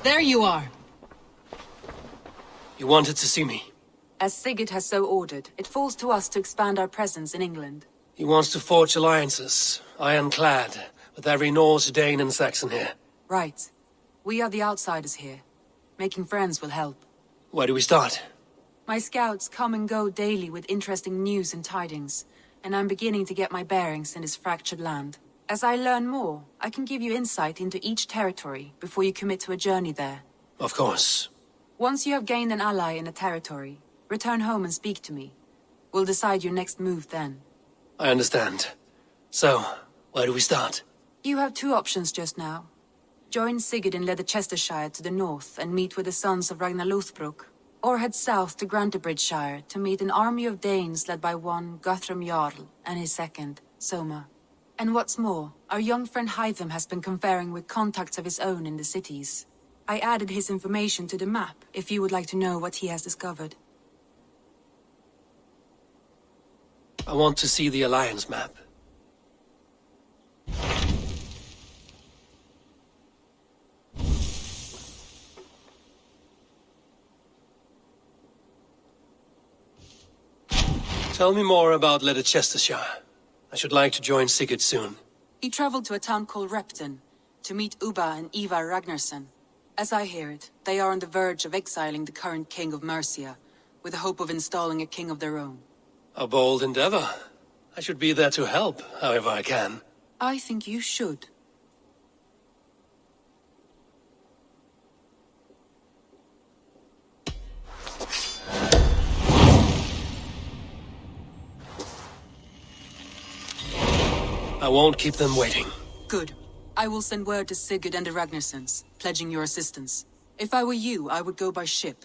There you are. You wanted to see me? As Sigurd has so ordered, it falls to us to expand our presence in England. He wants to forge alliances, ironclad, with every Norse, Dane and Saxon here. Right. We are the outsiders here. Making friends will help. Where do we start? My scouts come and go daily with interesting news and tidings, and I'm beginning to get my bearings in this fractured land. As I learn more, I can give you insight into each territory before you commit to a journey there. Of course. Once you have gained an ally in a territory, return home and speak to me. We'll decide your next move then. I understand. So, where do we start? You have two options just now. Join Sigurd in Ledecesтрeshire to the north and meet with the Sons of Ragnar, or head south to Grantebridgeshire to meet an army of Danes led by one Guthrum Jarl and his second, Soma. And what's more, our young friend Hytham has been conferring with contacts of his own in the cities. I added his information to the map if you would like to know what he has discovered. I want to see the Alliance map. Tell me more about Ledecestrescire. I should like to join Sigurd soon. He traveled to a town called Repton to meet Ubba and Ivar Ragnarsson. As I hear it, they are on the verge of exiling the current king of Mercia, with the hope of installing a king of their own. A bold endeavor. I should be there to help, however I can. I think you should. I won't keep them waiting. Good. I will send word to Sigurd and the Ragnarssons, pledging your assistance. If I were you, I would go by ship.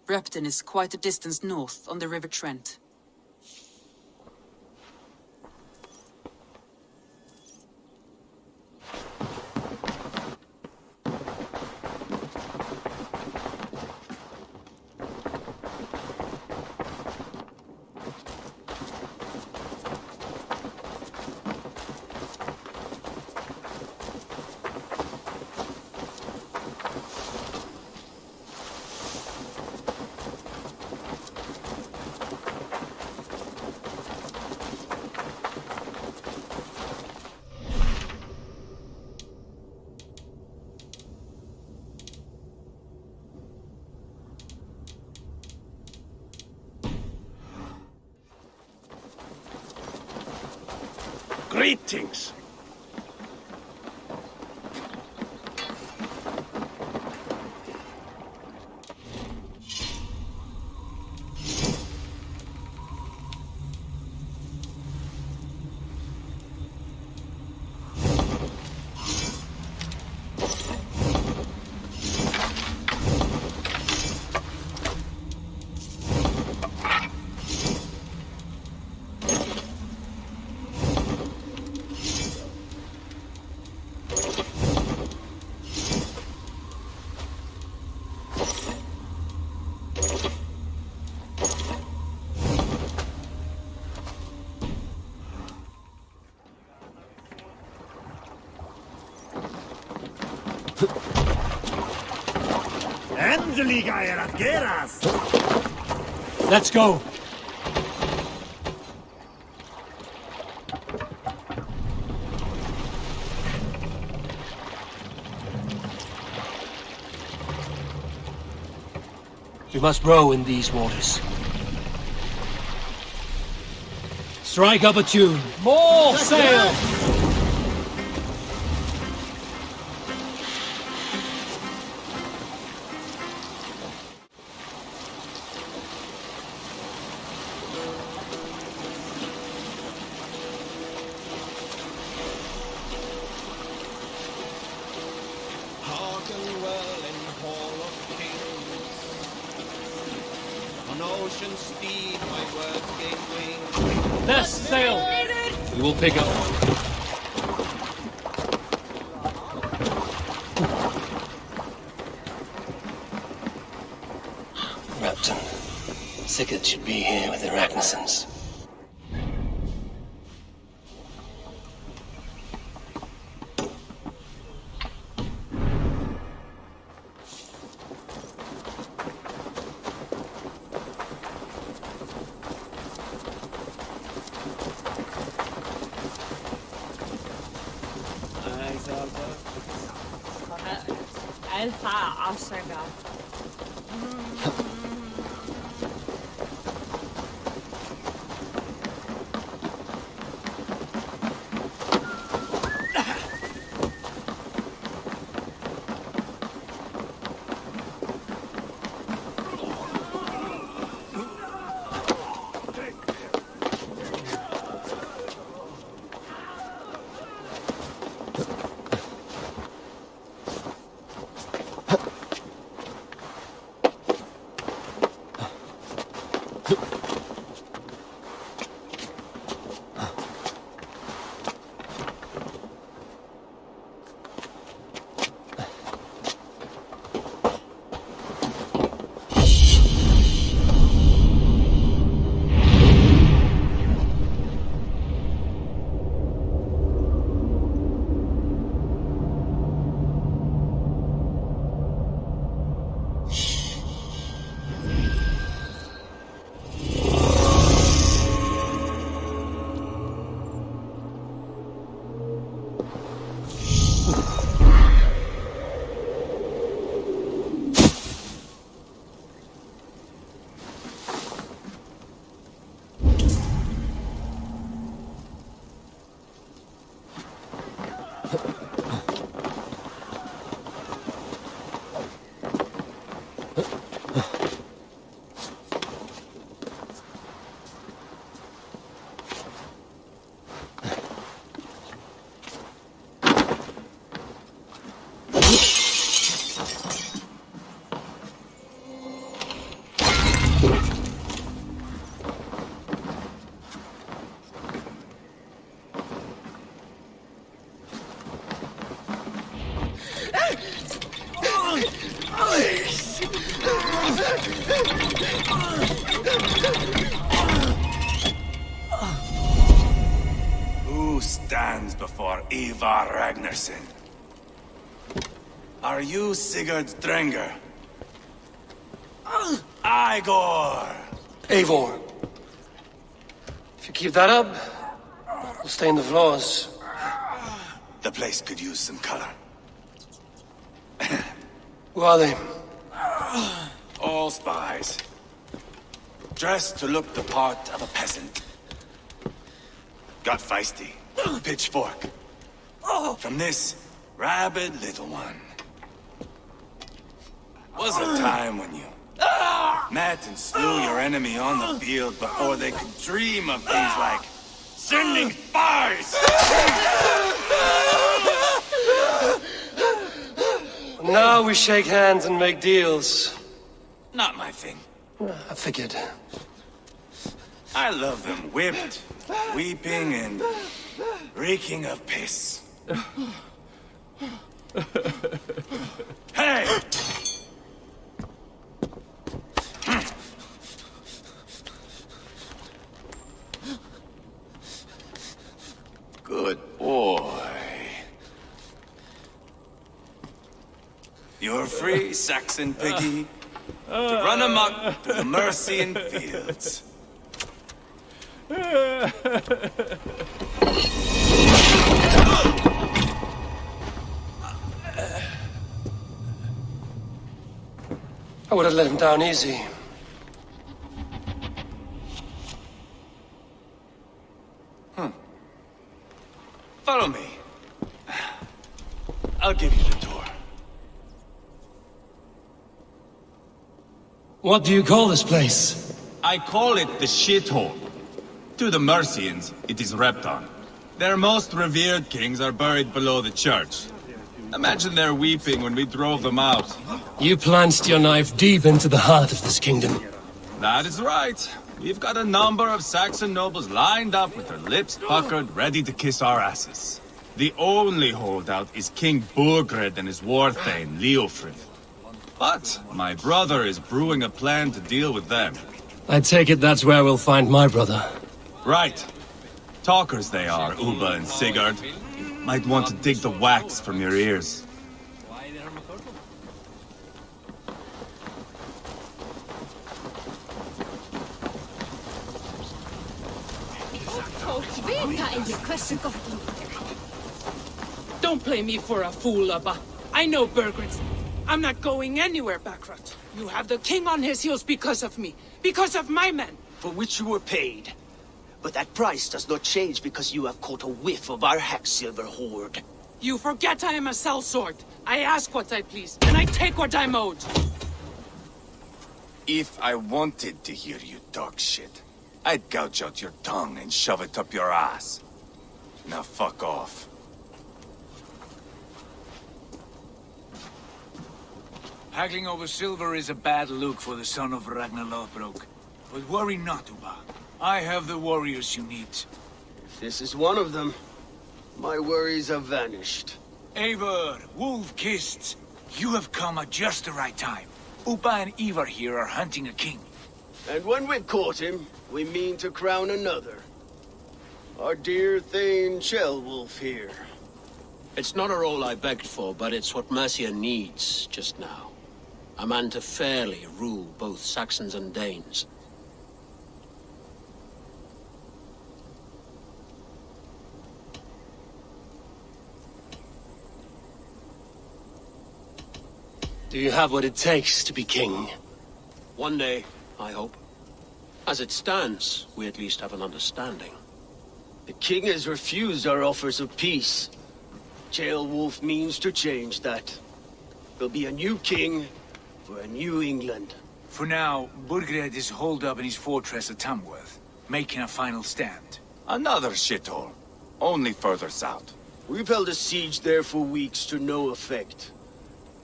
Repton is quite a distance north on the River Trent. Greetings. Let's go! We must row in these waters. Strike up a tune! More sail! Less sail! You will pick up. Repton. Sigurd should be here with the Ragnarssons. Who stands before Ivar Ragnarsson? Are you Sigurd Drenger? Igor! Eivor. If you keep that up, we'll stain the floors. The place could use some color. Who are they? All spies. Dressed to look the part of a peasant. Got feisty. Pitchfork. From this rabid little one. Was a time when you met and slew your enemy on the field before they could dream of things like sending spies! Now we shake hands and make deals. Not my thing. I figured. I love them whipped, weeping, and reeking of piss. Hey! Good boy. You're free, Saxon piggy, to run amok through the Mercian fields. I would have let him down easy. Follow me. I'll give you the tour. What do you call this place? I call it the shithole. To the Mercians, it is Repton. Their most revered kings are buried below the church. Imagine their weeping when we drove them out. You plunged your knife deep into the heart of this kingdom. That is right. We've got a number of Saxon nobles lined up with their lips puckered, ready to kiss our asses. The only holdout is King Burgred and his warthane, Leofrid. But my brother is brewing a plan to deal with them. I take it that's where we'll find my brother. Right. Talkers they are, Uba and Sigurd. Might want to dig the wax from your ears. Don't play me for a fool, Abba. I know Bergred's. I'm not going anywhere, Backrot. You have the king on his heels because of me. Because of my men. For which you were paid. But that price does not change because you have caught a whiff of our hack-silver hoard. You forget I am a sellsword. I ask what I please, and I take what I'm owed. If I wanted to hear you talk shit, I'd gouge out your tongue and shove it up your ass. Now fuck off. Haggling over silver is a bad look for the son of Ragnar. But worry not, Uba. I have the warriors you need. If this is one of them, my worries have vanished. Eivor, Wolf-Kissed, you have come at just the right time. Uba and Ivar here are hunting a king. And when we've caught him, we mean to crown another. Our dear Thane Ceolwulf here. It's not a role I begged for, but it's what Mercia needs just now. A man to fairly rule both Saxons and Danes. Do you have what it takes to be king? One day, I hope. As it stands, we at least have an understanding. The king has refused our offers of peace. Ceolwulf means to change that. There'll be a new king for a new England. For now, Burgred is holed up in his fortress at Tamworth, making a final stand. Another shithole. Only further south. We've held a siege there for weeks to no effect.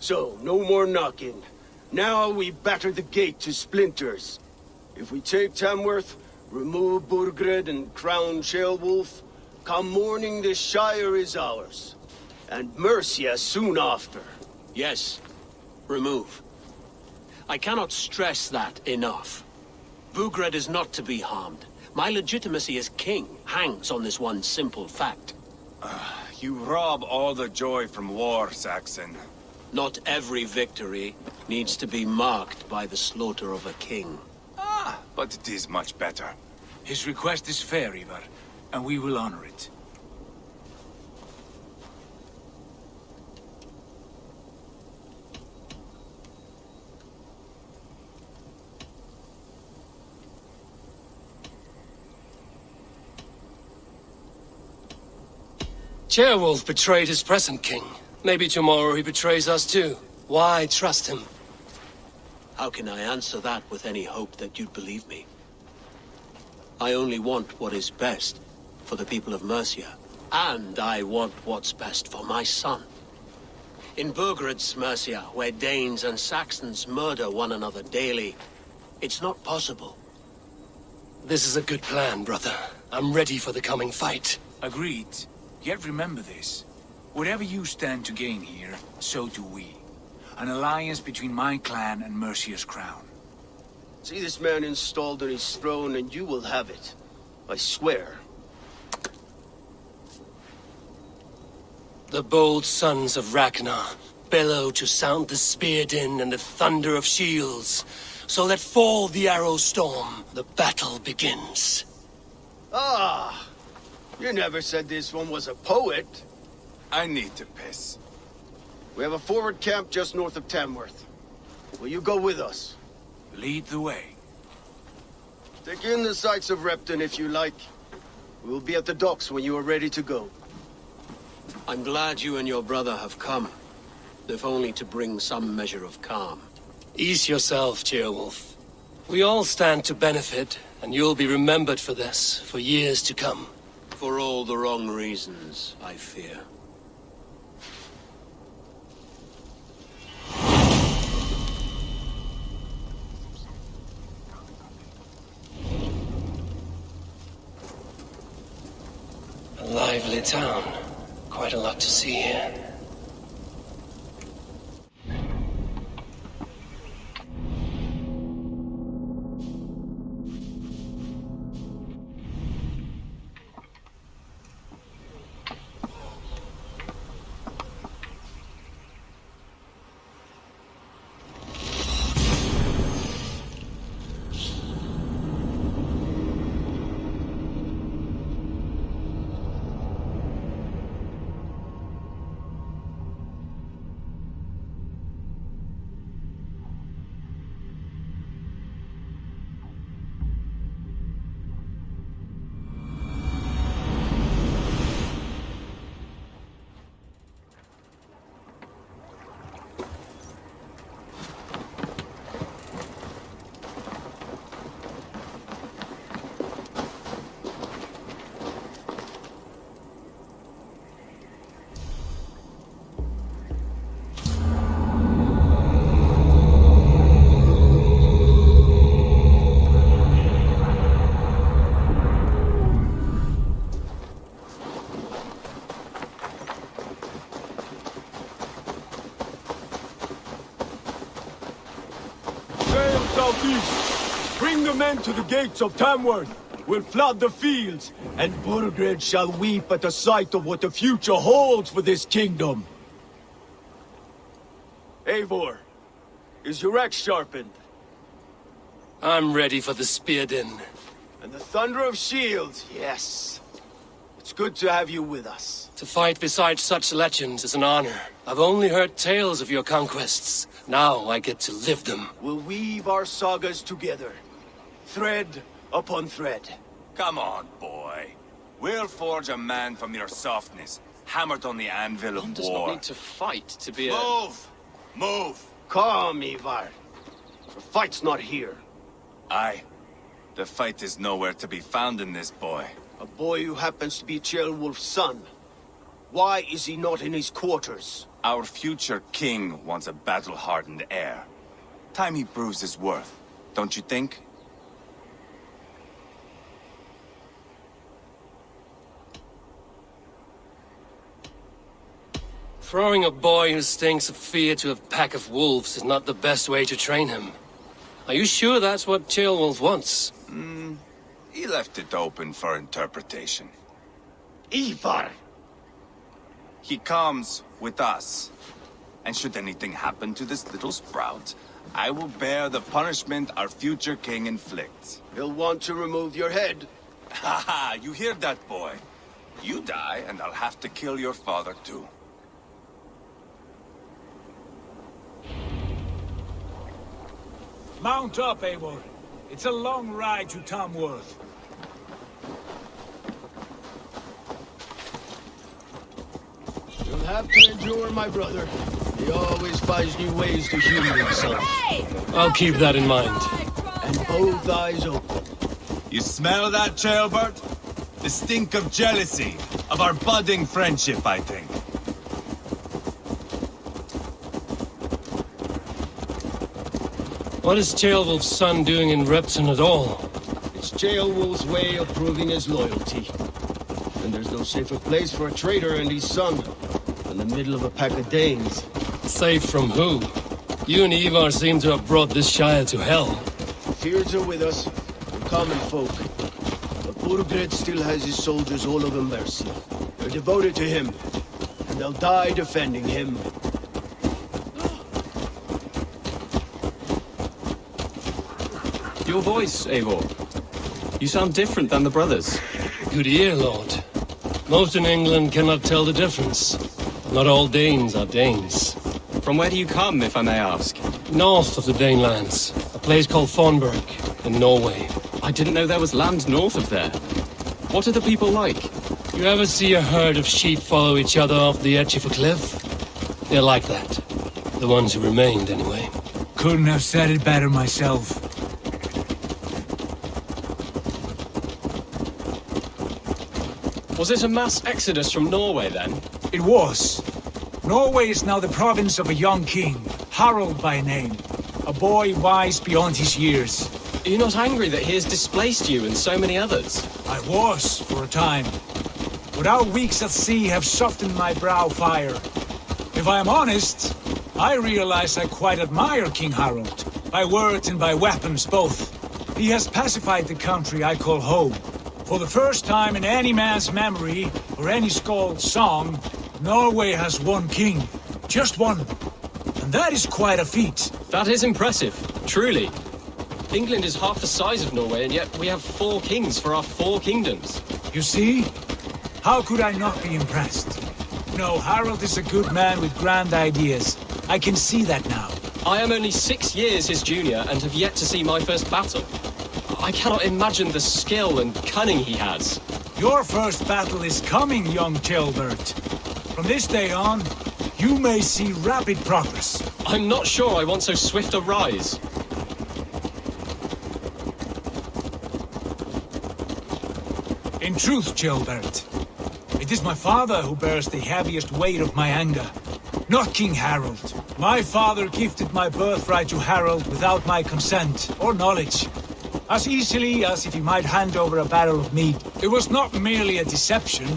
So, no more knocking. Now we batter the gate to splinters. If we take Tamworth, remove Burgred and crown Ceolwulf, come morning the Shire is ours. And Mercia soon after. Yes, remove. I cannot stress that enough. Burgred is not to be harmed. My legitimacy as king hangs on this one simple fact. You rob all the joy from war, Saxon. Not every victory needs to be marked by the slaughter of a king. But it is much better. His request is fair, Ivar, and we will honor it. Ceolwulf betrayed his present king. Maybe tomorrow he betrays us too. Why trust him? How can I answer that with any hope that you'd believe me? I only want what is best for the people of Mercia. And I want what's best for my son. In Burgred's Mercia, where Danes and Saxons murder one another daily, it's not possible. This is a good plan, brother. I'm ready for the coming fight. Agreed. Yet remember this. Whatever you stand to gain here, so do we. An alliance between my clan and Mercia's crown. See this man installed on his throne and you will have it. I swear. The bold sons of Ragnar bellow to sound the spear din and the thunder of shields. So let fall the arrow storm. The battle begins. Ah! You never said this one was a poet. I need to piss. We have a forward camp just north of Tamworth. Will you go with us? Lead the way. Take in the sights of Repton if you like. We'll be at the docks when you are ready to go. I'm glad you and your brother have come, if only to bring some measure of calm. Ease yourself, Ceolwulf. We all stand to benefit, and you'll be remembered for this, for years to come. For all the wrong reasons, I fear. A lively town. Quite a lot to see here. southeast. Bring the men to the gates of Tamworth. We'll flood the fields, and Burgred shall weep at the sight of what the future holds for this kingdom. Eivor, is your axe sharpened? I'm ready for the spear din. And the thunder of shields, yes. It's good to have you with us. To fight beside such legends is an honor. I've only heard tales of your conquests. Now I get to live them. We'll weave our sagas together, thread upon thread. Come on, boy. We'll forge a man from your softness, hammered on the anvil of One does war. not need to fight to be a... Move! Move! Calm, Ivar. The fight's not here. Aye. The fight is nowhere to be found in this boy. A boy who happens to be Ceolwulf's son. Why is he not in his quarters? Our future king wants a battle-hardened heir. Time he proves his worth, don't you think? Throwing a boy who stinks of fear to a pack of wolves is not the best way to train him. Are you sure that's what Ceolwulf wants? He left it open for interpretation. Ivar! He comes with us. And should anything happen to this little sprout, I will bear the punishment our future king inflicts. He'll want to remove your head. Haha, you hear that, boy? You die, and I'll have to kill your father, too. Mount up, Eivor. It's a long ride to Tamworth. You'll have to endure, my brother. He always finds new ways to humor himself. I'll keep that in mind. And both eyes open. You smell that, Ceolbert? The stink of jealousy, of our budding friendship, I think. What is Ceolwulf's son doing in Repton at all? It's Ceolwulf's way of proving his loyalty. And there's no safer place for a traitor and his son than the middle of a pack of Danes. Safe from who? You and Ivar seem to have brought this Shire to hell. The Fears are with us, the common folk. But Burgred still has his soldiers all over Mercia. They're devoted to him, and they'll die defending him. Your voice, Eivor. You sound different than the brothers. Good ear, Lord. Most in England cannot tell the difference. Not all Danes are Danes. From where do you come, if I may ask? North of the Danelands, a place called Thornburg, in Norway. I didn't know there was land north of there. What are the people like? You ever see a herd of sheep follow each other off the edge of a cliff? They're like that. The ones who remained, anyway. Couldn't have said it better myself. Was it a mass exodus from Norway, then? It was. Norway is now the province of a young king, Harald by name. A boy wise beyond his years. Are you not angry that he has displaced you and so many others? I was, for a time. But our weeks at sea have softened my brow fire. If I am honest, I realize I quite admire King Harald. By words and by weapons, both. He has pacified the country I call home. For the first time in any man's memory, or any skald's song, Norway has one king. Just one. And that is quite a feat. That is impressive, truly. England is half the size of Norway, and yet we have 4 kings for our 4 kingdoms. You see? How could I not be impressed? No, Harald is a good man with grand ideas. I can see that now. I am only 6 years his junior and have yet to see my first battle. I cannot imagine the skill and cunning he has. Your first battle is coming, young Ceolbert. From this day on, you may see rapid progress. I'm not sure I want so swift a rise. In truth, Ceolbert, it is my father who bears the heaviest weight of my anger, not King Harald. My father gifted my birthright to Harald without my consent or knowledge. As easily as if he might hand over a barrel of meat. It was not merely a deception,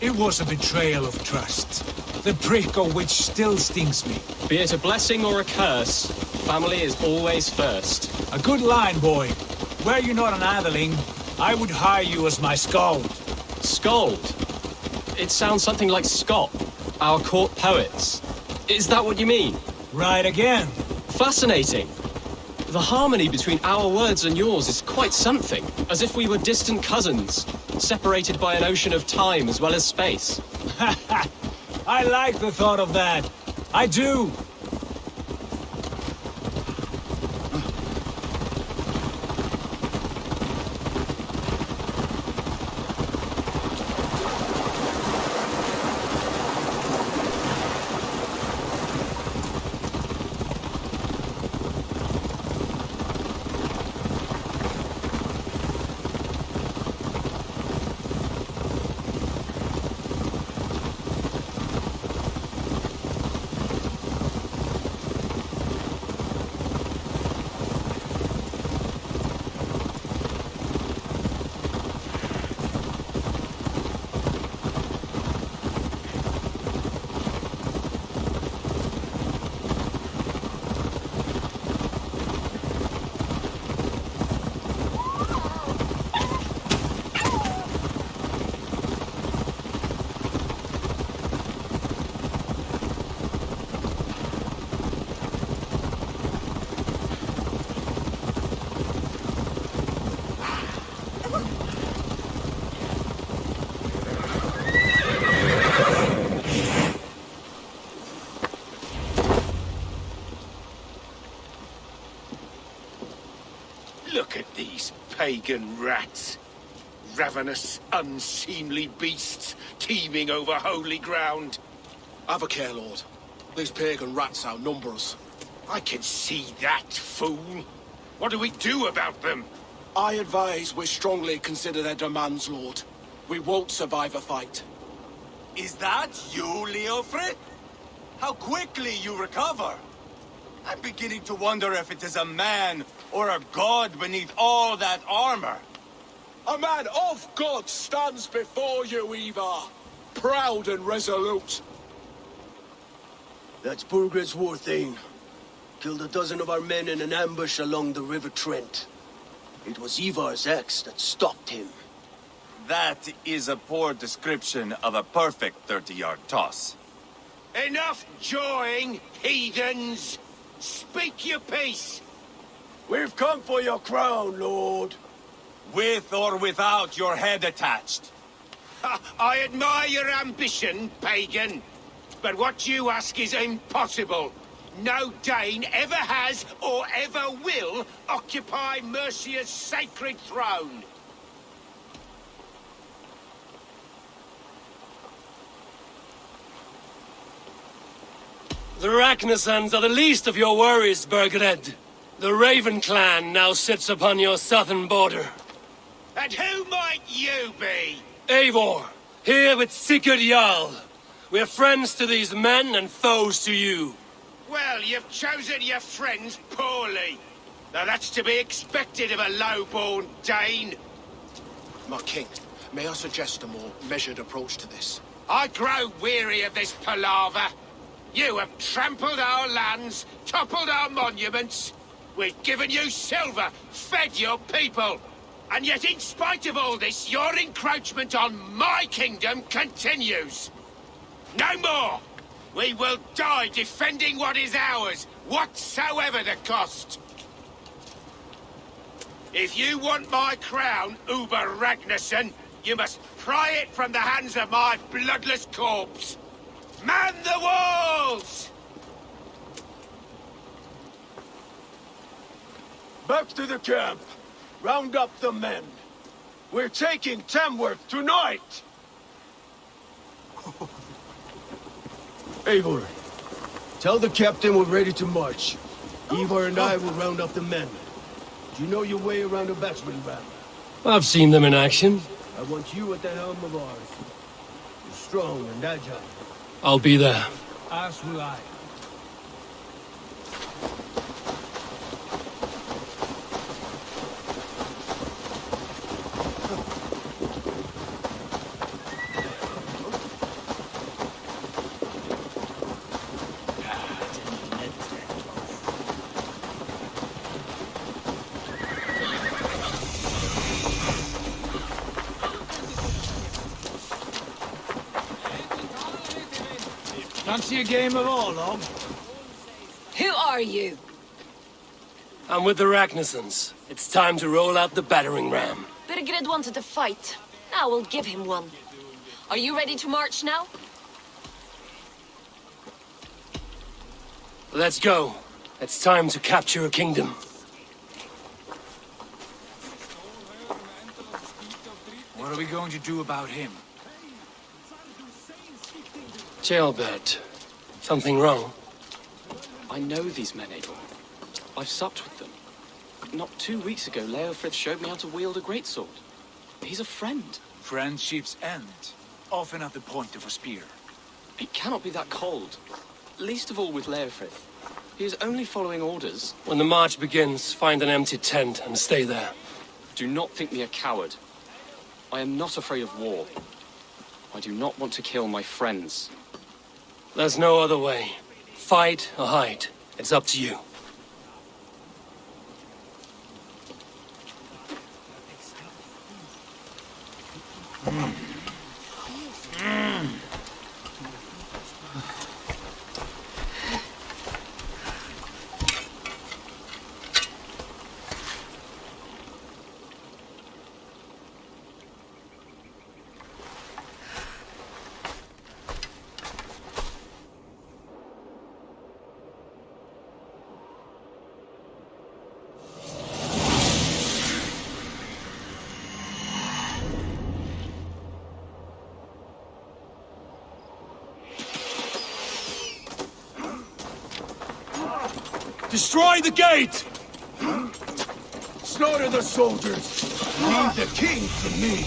it was a betrayal of trust. The prick of which still stings me. Be it a blessing or a curse, family is always first. A good line, boy. Were you not an atheling, I would hire you as my skald. Skald? It sounds something like Scott, our court poets. Is that what you mean? Right again. Fascinating. The harmony between our words and yours is quite something, as if we were distant cousins, separated by an ocean of time as well as space. I like the thought of that. I do. Look at these pagan rats. Ravenous, unseemly beasts teeming over holy ground. Have a care, Lord. These pagan rats outnumber us. I can see that, fool. What do we do about them? I advise we strongly consider their demands, Lord. We won't survive a fight. Is that you, Leofrid? How quickly you recover! I'm beginning to wonder if it is a man or a god beneath all that armor. A man of God stands before you, Ivar. Proud and resolute. That's Burgred's Warthane. Killed a dozen of our men in an ambush along the River Trent. It was Ivar's axe that stopped him. That is a poor description of a perfect 30-yard toss. Enough jawing, heathens! Speak your piece! We've come for your crown, Lord. With or without your head attached. I admire your ambition, pagan. But what you ask is impossible. No Dane ever has or ever will occupy Mercia's sacred throne. The Ragnarsons are the least of your worries, Burgred. The Raven clan now sits upon your southern border. And who might you be? Eivor, here with Sigurd Jarl. We're friends to these men and foes to you. Well, you've chosen your friends poorly. Now that's to be expected of a low-born Dane. My king, may I suggest a more measured approach to this? I grow weary of this palaver. You have trampled our lands, toppled our monuments. We've given you silver, fed your people. And yet in spite of all this, your encroachment on my kingdom continues. No more! We will die defending what is ours, whatsoever the cost. If you want my crown, Uber Ragnarsson, you must pry it from the hands of my bloodless corpse. Man the walls! Back to the camp. Round up the men. We're taking Tamworth tonight! Eivor, tell the captain we're ready to march. Ivar and I will round up the men. Do you know your way around a battering ram? I've seen them in action. I want you at the helm of ours. You're strong and agile. I'll be there. As will I. Fancy a game of Orlog? Who are you? I'm with the Ragnarsons. It's time to roll out the battering ram. Birgred wanted to fight. Now we'll give him one. Are you ready to march now? Let's go. It's time to capture a kingdom. What are we going to do about him? Jailbird. Something wrong? I know these men, Abel. I've supped with them. Not 2 weeks ago, Leofrith showed me how to wield a greatsword. He's a friend. Friendship's end. Often at the point of a spear. It cannot be that cold. Least of all with Leofrith. He is only following orders. When the march begins, find an empty tent and stay there. Do not think me a coward. I am not afraid of war. I do not want to kill my friends. There's no other way. Fight or hide. It's up to you. Destroy the gate! Slaughter the soldiers! Leave the king to me!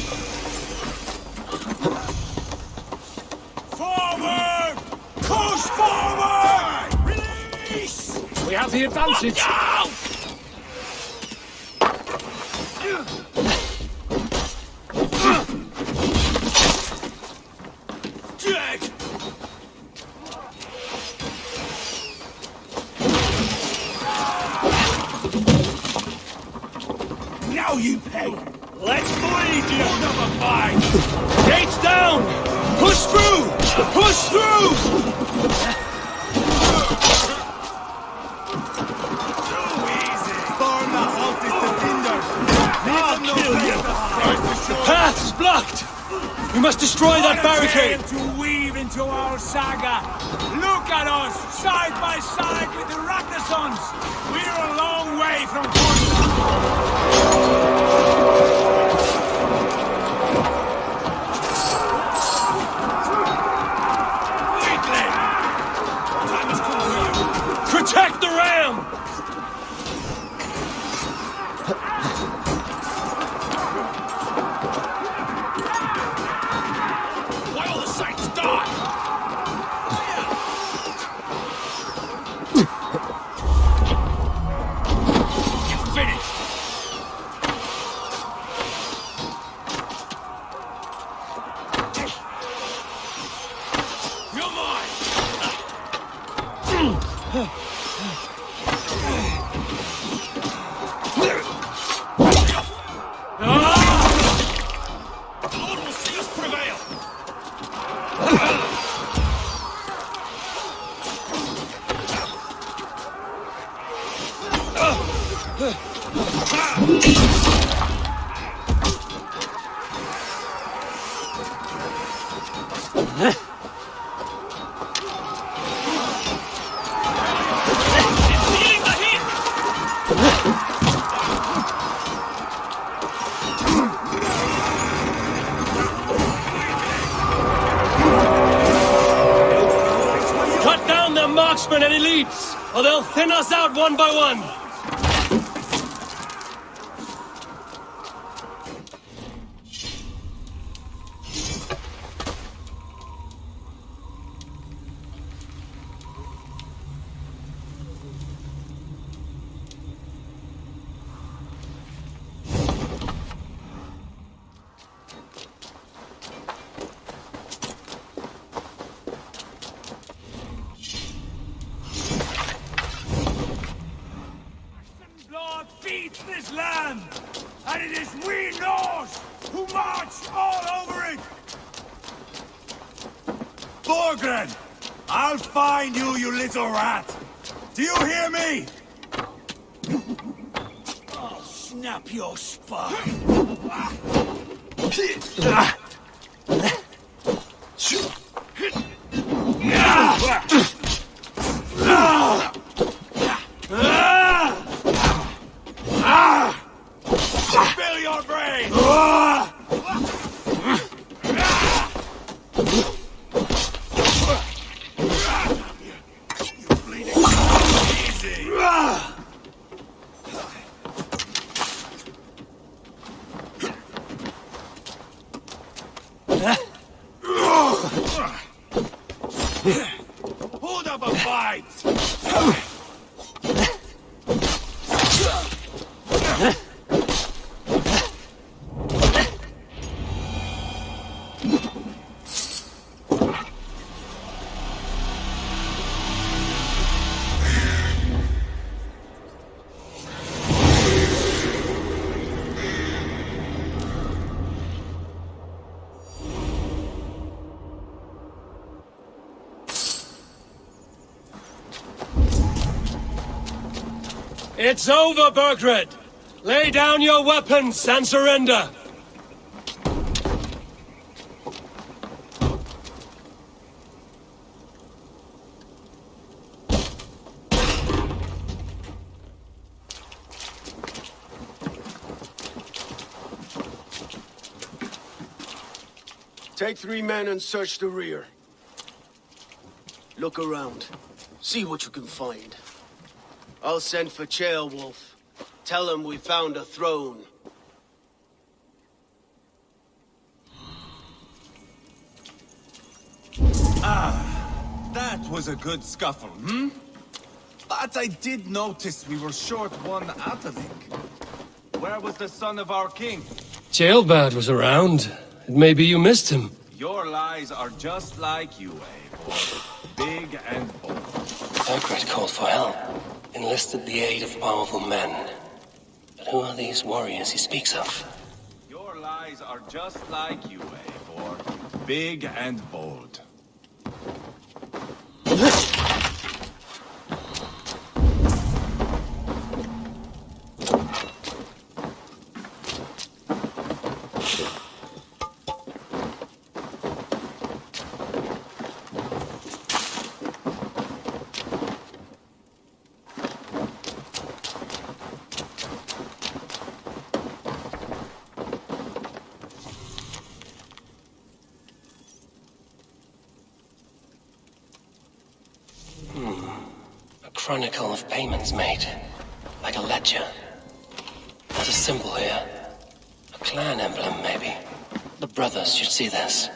Forward! Push forward! Release! We have the advantage. Dead! Now you pay! Let's bleed, you number 5! Gates down! Push through! Push through! Too easy! Burn the houses to cinders! I'll kill you! The path's blocked! We must destroy that barricade! To weave into our saga. Look at us, side by side with the Ragnarsons. We're a long way from Protect the ram! Why all the sights die? You're finished! You're mine! The Lord will see us prevail! Feeling the heat! Cut down their marksmen and elites, or they'll thin us out one by one! blood feeds this land, and it is we Norse who march all over it. Borgren! I'll find you, you little rat! Do you hear me? I'll snap your spine. Spill your brains! You bleeding easy! Hold up a fight! It's over, Burgred! Lay down your weapons and surrender! Take 3 men and search the rear. Look around. See what you can find. I'll send for Ceolwulf. Tell him we found a throne. That was a good scuffle, hmm? But I did notice we were short one Ataling. Where was the son of our king? Ceolbad was around. Maybe you missed him. Your lies are just like you, Eivor. Big and bold. Burgred called for help. Enlisted the aid of powerful men. But who are these warriors he speaks of? Your lies are just like you, Eivor. Big and bold. Chronicle of payments made. Like a ledger. There's a symbol here. A clan emblem, maybe. The brothers should see this.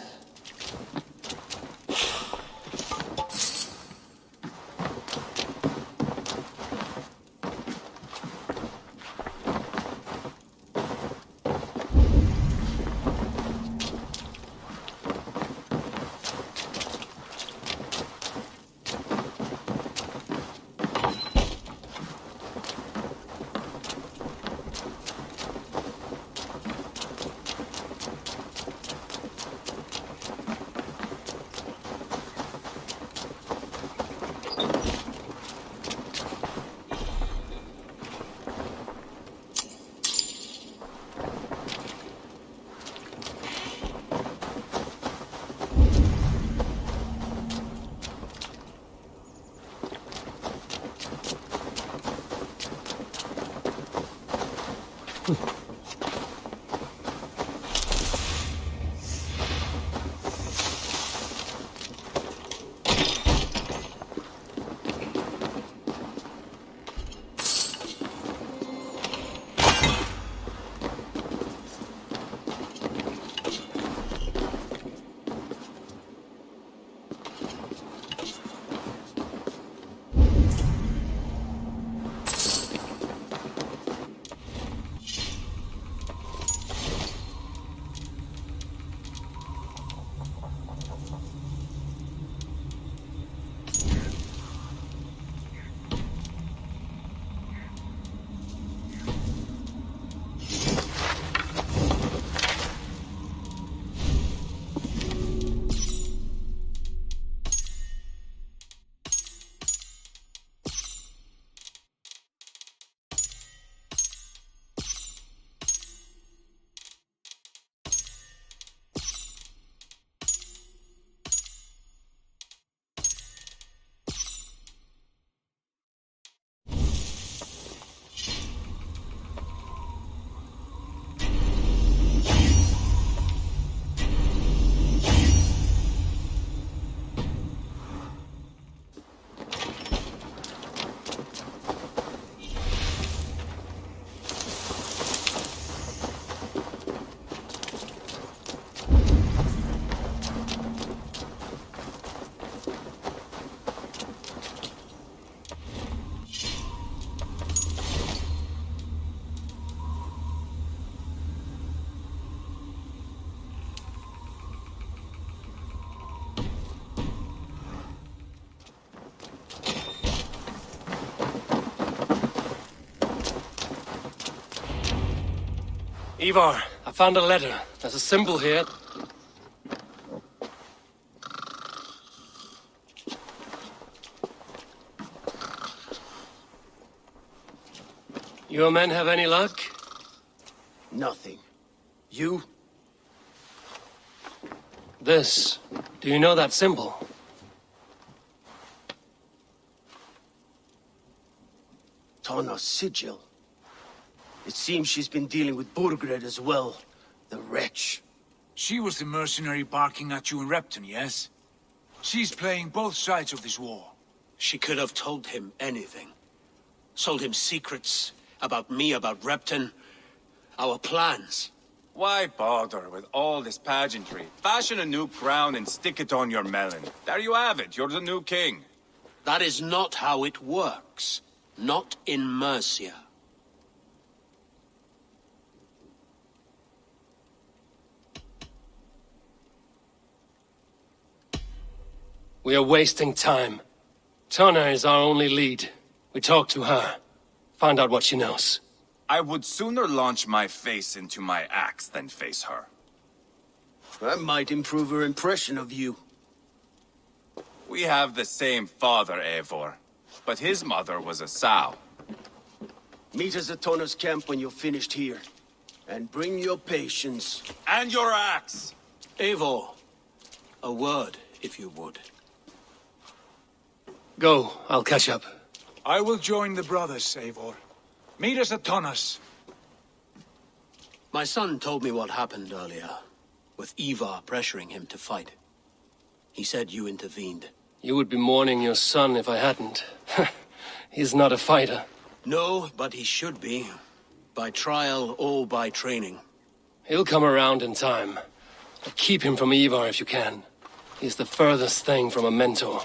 Ivar, I found a letter. There's a symbol here. Your men have any luck? Nothing. You? This. Do you know that symbol? Tana's sigil. It seems she's been dealing with Burgred as well. The wretch. She was the mercenary barking at you in Repton, yes? She's playing both sides of this war. She could have told him anything. Sold him secrets about me, about Repton, our plans. Why bother with all this pageantry? Fashion a new crown and stick it on your melon. There you have it, you're the new king. That is not how it works. Not in Mercia. We are wasting time. Tana is our only lead. We talk to her. Find out what she knows. I would sooner launch my face into my axe than face her. That might improve her impression of you. We have the same father, Eivor, but his mother was a sow. Meet us at Tana's camp when you're finished here. And bring your patience. And your axe! Eivor, a word, if you would. Go, I'll catch up. I will join the brothers, Eivor. Meet us at Tana's. My son told me what happened earlier, with Ivar pressuring him to fight. He said you intervened. You would be mourning your son if I hadn't. He's not a fighter. No, but he should be. By trial or by training. He'll come around in time. But keep him from Ivar if you can. He's the furthest thing from a mentor.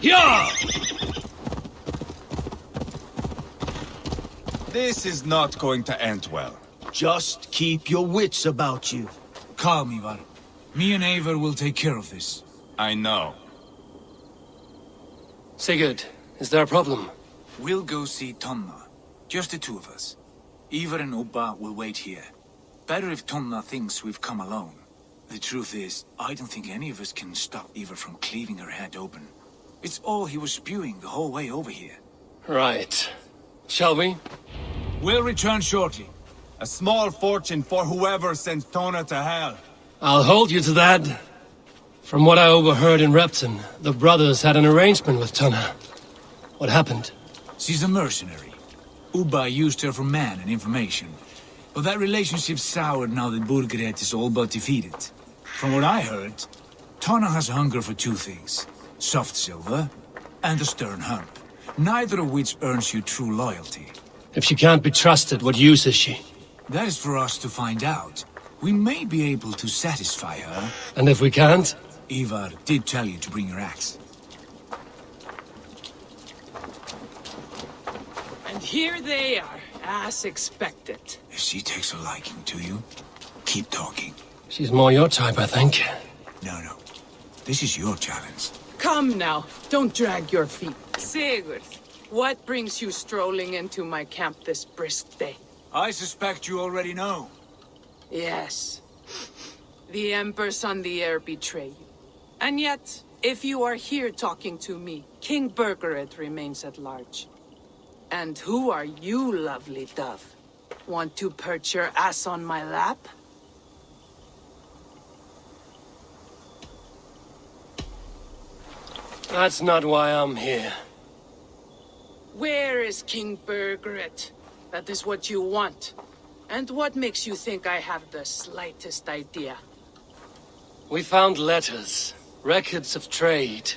Yeah! This is not going to end well. Just keep your wits about you. Calm, Ivar. Me and Eivor will take care of this. I know. Sigurd, is there a problem? We'll go see Tonna. Just the two of us. Ivar and Ubba will wait here. Better if Tonna thinks we've come alone. The truth is, I don't think any of us can stop Ivar from cleaving her head open. It's all he was spewing the whole way over here. Right. Shall we? We'll return shortly. A small fortune for whoever sends Tona to hell. I'll hold you to that. From what I overheard in Repton, the brothers had an arrangement with Tonna. What happened? She's a mercenary. Ubba used her for man and information. But that relationship soured now that Burgred is all but defeated. From what I heard, Tonna has hunger for two things. Soft silver and a stern hump. Neither of which earns you true loyalty. If she can't be trusted, what use is she? That is for us to find out. We may be able to satisfy her. And if we can't? Ivar did tell you to bring your axe. And here they are, as expected. If she takes a liking to you, keep talking. She's more your type, I think. No. This is your challenge. Come now, don't drag your feet. Sigurd, what brings you strolling into my camp this brisk day? I suspect you already know. Yes. The Embers on the air betray you. And yet, if you are here talking to me, King Burgred remains at large. And who are you, lovely dove? Want to perch your ass on my lap? That's not why I'm here. Where is King Burgred? That is what you want. And what makes you think I have the slightest idea? We found letters, records of trade.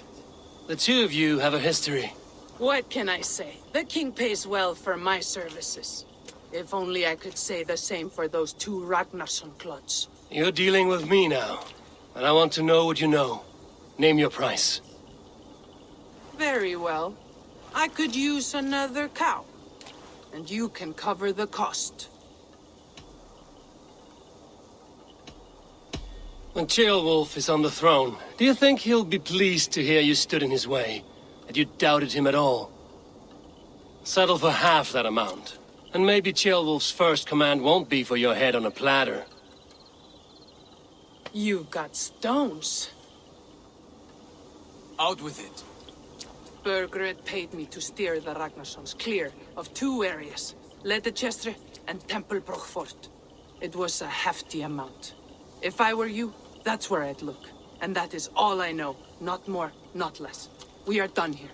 The two of you have a history. What can I say? The king pays well for my services. If only I could say the same for those two Ragnarsson clods. You're dealing with me now, and I want to know what you know. Name your price. Very well. I could use another cow. And you can cover the cost. When Ceolwulf is on the throne, do you think he'll be pleased to hear you stood in his way? That you doubted him at all? Settle for half that amount. And maybe Ceolwulf's first command won't be for your head on a platter. You've got stones. Out with it. Burgred paid me to steer the Ragnarssons clear of two areas, Ledecestre and Templebrough Fort. It was a hefty amount. If I were you, that's where I'd look. And that is all I know. Not more, not less. We are done here.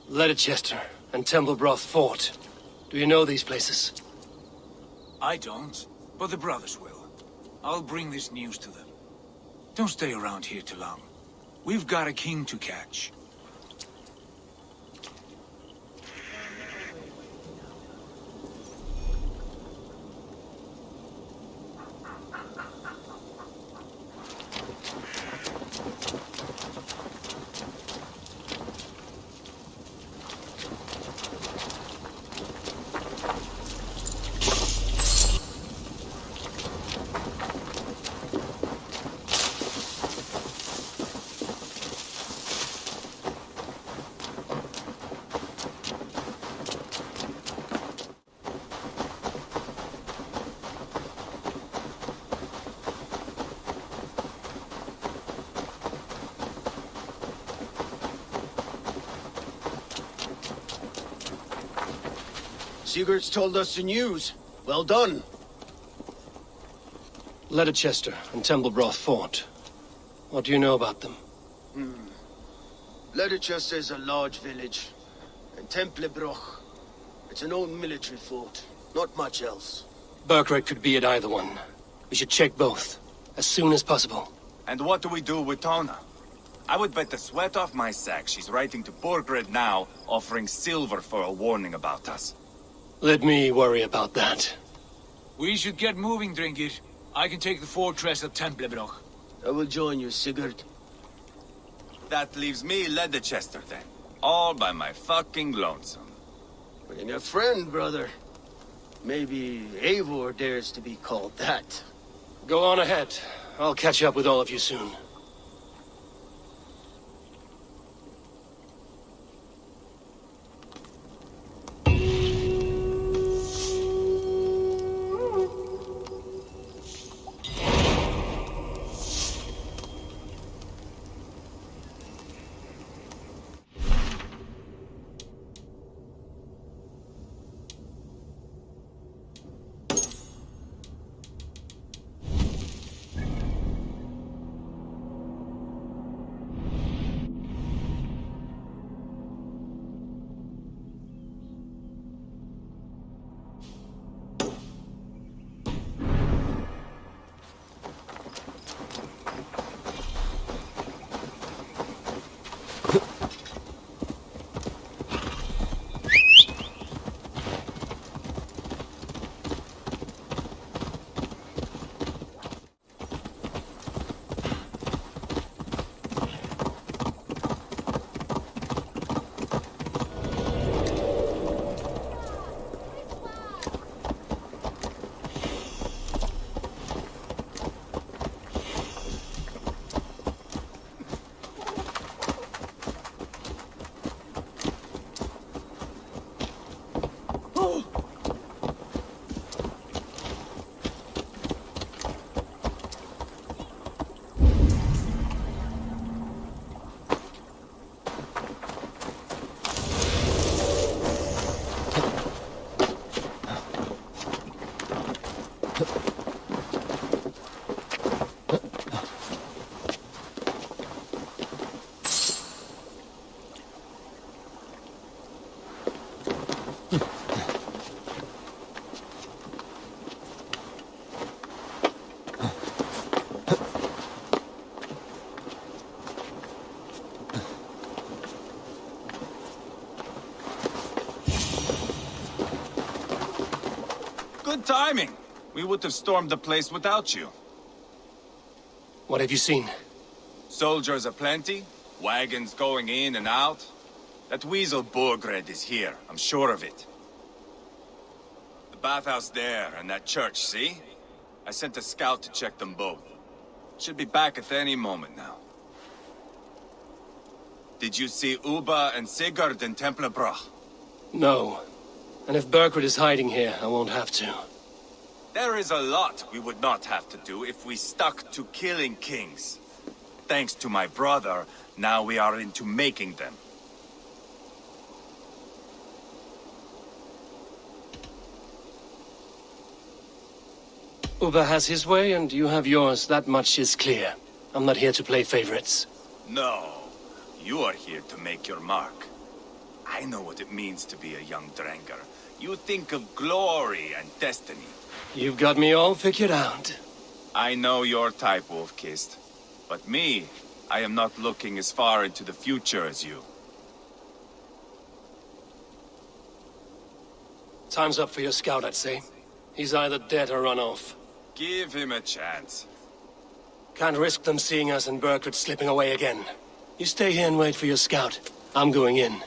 Ledecestre and Templebrough Fort. Do you know these places? I don't, but the brothers will. I'll bring this news to them. Don't stay around here too long. We've got a king to catch. Sigurd's told us the news. Well done. Ledecestre and Templebrough Fort. What do you know about them? Ledecestre is a large village. And Templebrough, it's an old military fort. Not much else. Burgred could be at either one. We should check both, as soon as possible. And what do we do with Tona? I would bet the sweat off my sack she's writing to Burgred now, offering silver for a warning about us. Let me worry about that. We should get moving, Drinkit. I can take the fortress at Templebrough. I will join you, Sigurd. That leaves me Ledecestre then. All by my fucking lonesome. And a friend, brother. Maybe Eivor dares to be called that. Go on ahead. I'll catch up with all of you soon. Good timing. We would have stormed the place without you. What have you seen? Soldiers aplenty, wagons going in and out. That weasel Borgred is here, I'm sure of it. The bathhouse there and that church, see? I sent a scout to check them both. Should be back at any moment now. Did you see Uba and Sigurd in Templebrough? No. And if Berkred is hiding here, I won't have to. There is a lot we would not have to do if we stuck to killing kings. Thanks to my brother, now we are into making them. Uba has his way, and you have yours. That much is clear. I'm not here to play favorites. No, you are here to make your mark. I know what it means to be a young Dranger. You think of glory and destiny. You've got me all figured out. I know your type, Wolf-Kissed. But me, I am not looking as far into the future as you. Time's up for your scout, I'd say. He's either dead or run off. Give him a chance. Can't risk them seeing us and Berkred slipping away again. You stay here and wait for your scout. I'm going in.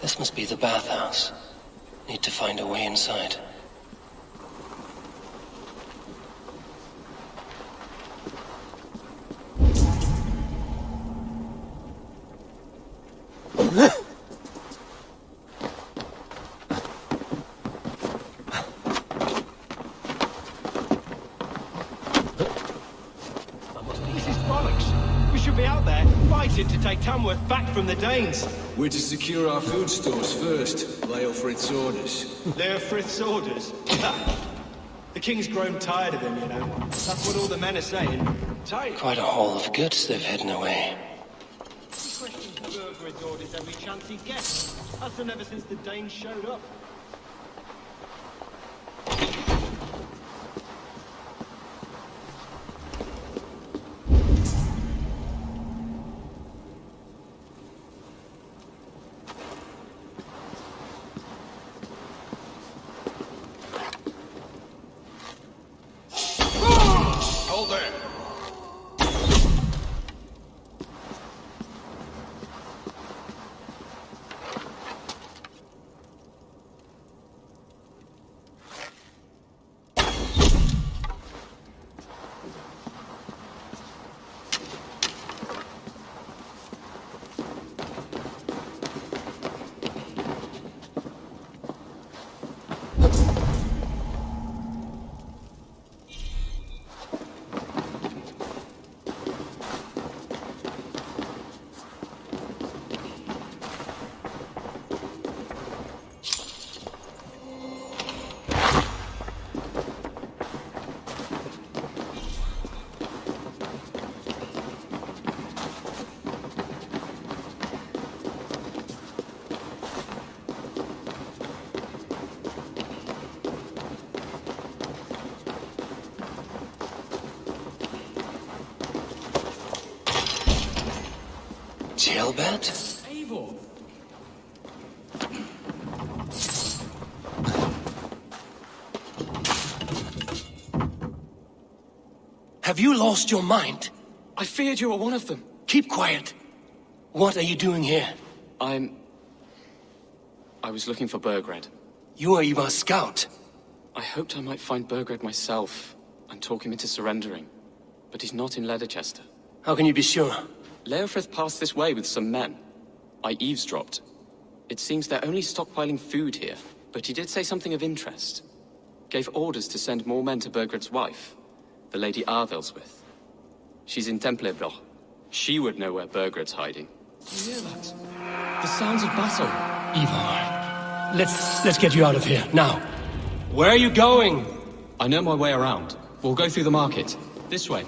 This must be the bathhouse. Need to find a way inside. This is bollocks. We should be out there fighting to take Tamworth back from the Danes. We're to secure our food stores first. Leofrith's orders. Leofrith's orders? The king's grown tired of him, you know. That's what all the men are saying. Tired. Quite a haul of goods they've hidden away. He questions Burgred's orders every chance he gets. That's done ever since the Danes showed up. Hold there. Jailbed? Eivor! Have you lost your mind? I feared you were one of them. Keep quiet. What are you doing here? I was looking for Burgred. You are Ivar's scout. I hoped I might find Burgred myself and talk him into surrendering. But he's not in Ledecestre. How can you be sure? Leofrith passed this way with some men. I eavesdropped. It seems they're only stockpiling food here, but he did say something of interest. Gave orders to send more men to Burgred's wife, the Lady Arvelswith. She's in Templebrough. She would know where Burgred's hiding. You hear that? The sounds of battle. Ivar, let's get you out of here, now. Where are you going? I know my way around. We'll go through the market. This way.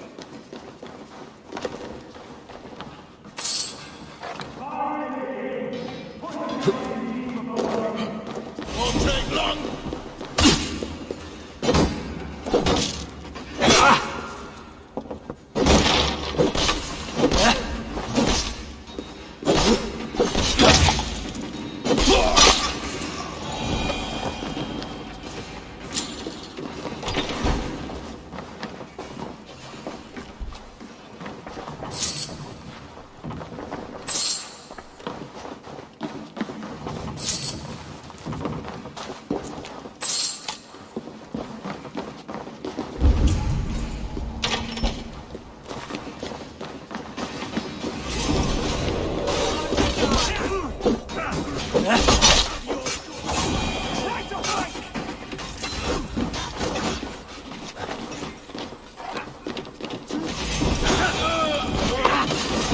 Won't take long.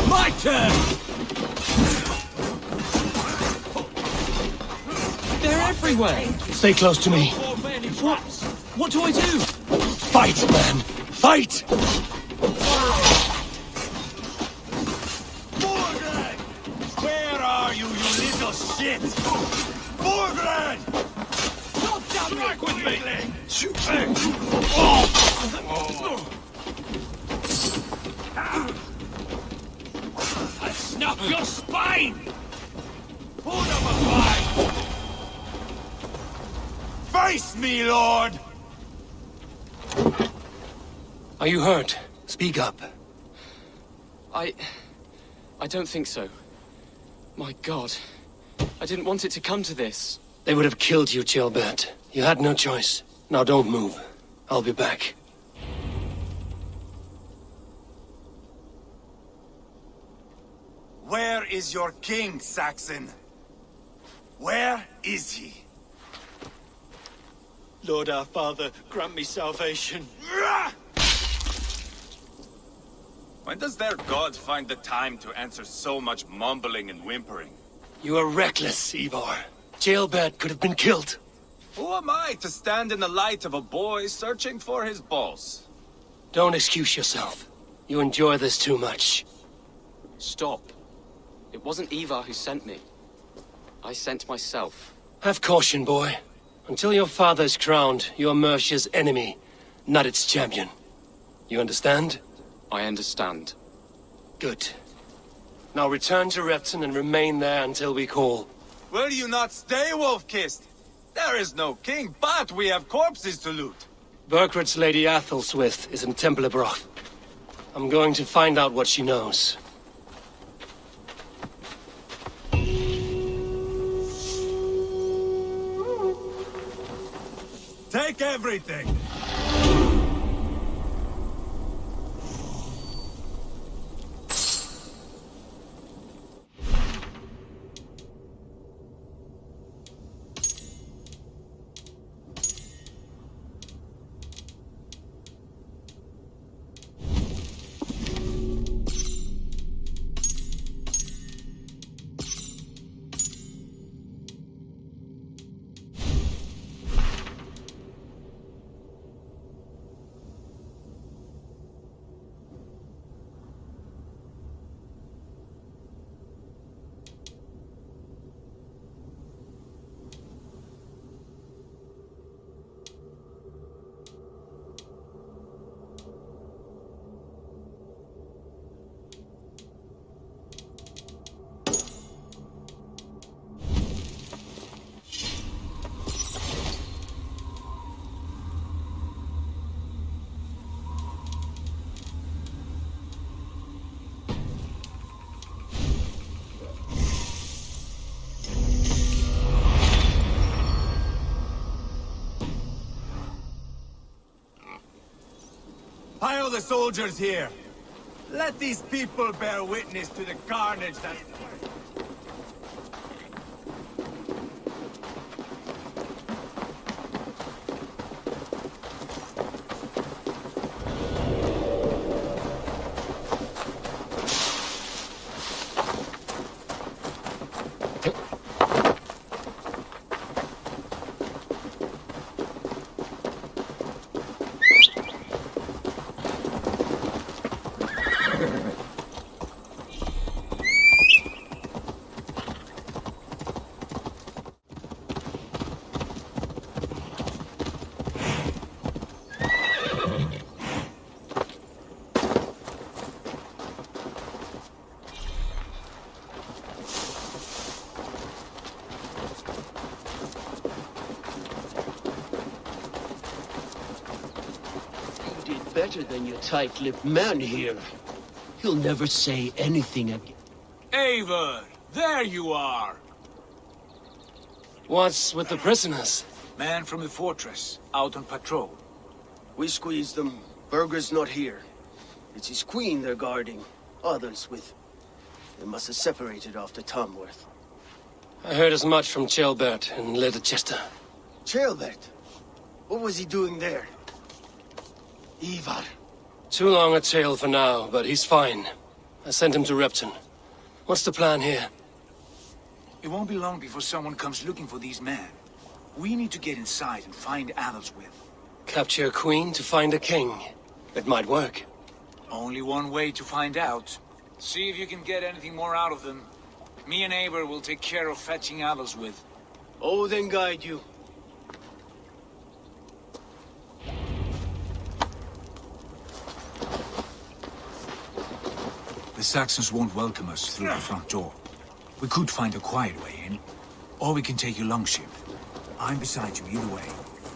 My turn! They're everywhere! Stay close to me. What do I do? Fight, man! Fight! Borgred! Where are you, you little shit? Borgred! Don't strike with me! I snap your spine! Put up a fight! Face me, Lord! Are you hurt? Speak up. I don't think so. My God. I didn't want it to come to this. They would have killed you, Jailbird. You had no choice. Now don't move. I'll be back. Where is your king, Saxon? Where is he? Lord our Father, grant me salvation. When does their god find the time to answer so much mumbling and whimpering? You are reckless, Ivar. Jailbird could have been killed. Who am I to stand in the light of a boy searching for his balls? Don't excuse yourself. You enjoy this too much. Stop. It wasn't Ivar who sent me. I sent myself. Have caution, boy. Until your father is crowned, you are Mercia's enemy, not its champion. You understand? I understand. Good. Now return to Repton and remain there until we call. Will you not stay, Wolf-Kissed? There is no king, but we have corpses to loot. Burgred's Lady Athelstwith is in Templebrough. I'm going to find out what she knows. Take everything! Pile the soldiers here. Let these people bear witness to the carnage that... Better than your tight-lipped man here. He'll never say anything again. Eivor, there you are! What's with the prisoners? Man from the fortress, out on patrol. We squeezed them. Berger's not here. It's his queen they're guarding. Others with... They must have separated after Tamworth. I heard as much from Jailbird in Ledecestre. Jailbird? What was he doing there? Ivar. Too long a tale for now, but he's fine. I sent him to Repton. What's the plan here? It won't be long before someone comes looking for these men. We need to get inside and find Adelswith. Capture a queen to find a king. It might work. Only one way to find out. See if you can get anything more out of them. Me and Eivor will take care of fetching Adelswith. Oh, then guide you. The Saxons won't welcome us through the front door. We could find a quiet way in, or we can take your longship. I'm beside you either way.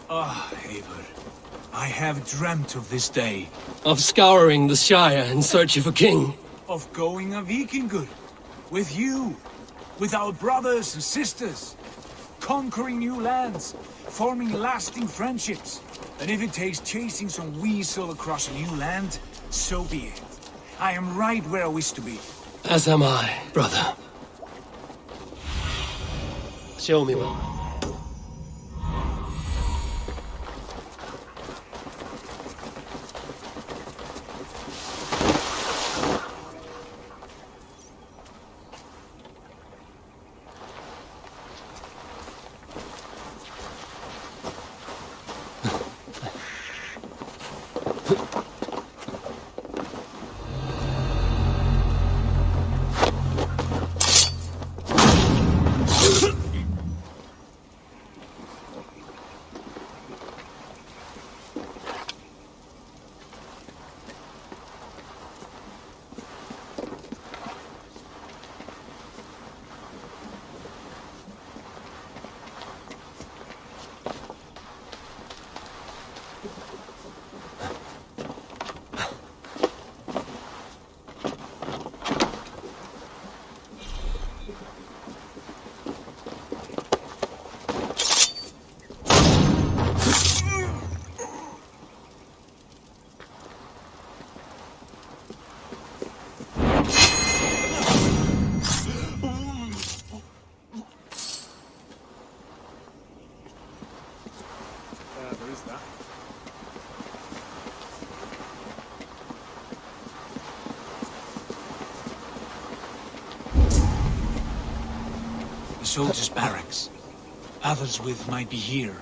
Ah, Eivor. I have dreamt of this day. Of scouring the Shire in search of a king. Of going a Vikingur. With you. With our brothers and sisters. Conquering new lands. Forming lasting friendships. And if it takes chasing some weasel across a new land, so be it. I am right where I wish to be. As am I, brother. Show me one. Soldiers' barracks. Others might be here.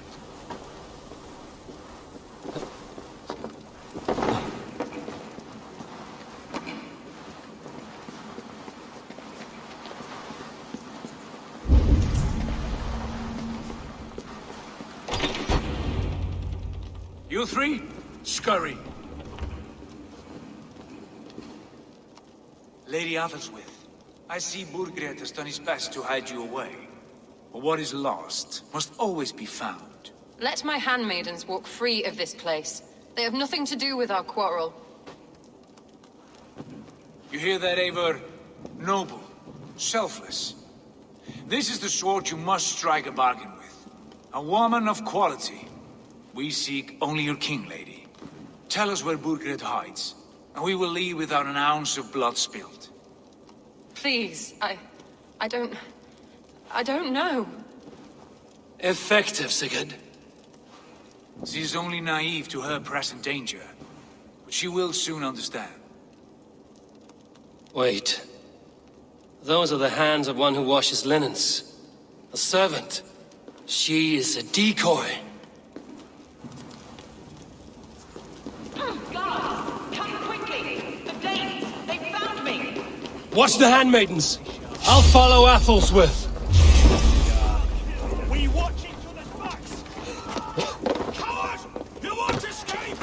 You three, scurry. Lady Athelstwith, I see Burgred has done his best to hide you away. But what is lost must always be found. Let my handmaidens walk free of this place. They have nothing to do with our quarrel. You hear that, Eivor? Noble, selfless. This is the sword you must strike a bargain with. A woman of quality. We seek only your king, lady. Tell us where Burgred hides, and we will leave without an ounce of blood spilled. Please, I don't know. Effective, Sigurd. She is only naive to her present danger, but she will soon understand. Wait. Those are the hands of one who washes linens. A servant. She is a decoy. Guards, come quickly! The Danes, they found me! Watch the handmaidens. I'll follow Athelstwith. We watch each other's backs! Cowards! You won't escape!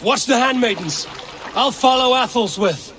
Watch the handmaidens. I'll follow Athelstwith.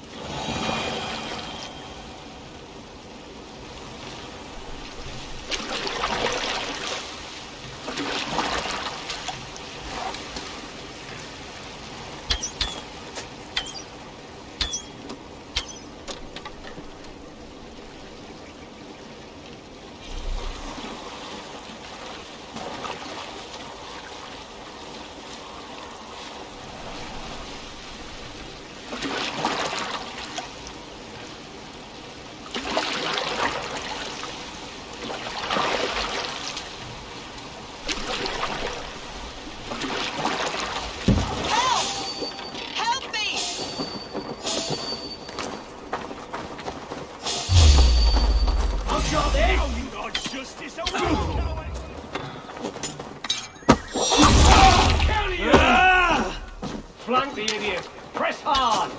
Flank the idiot! Press hard!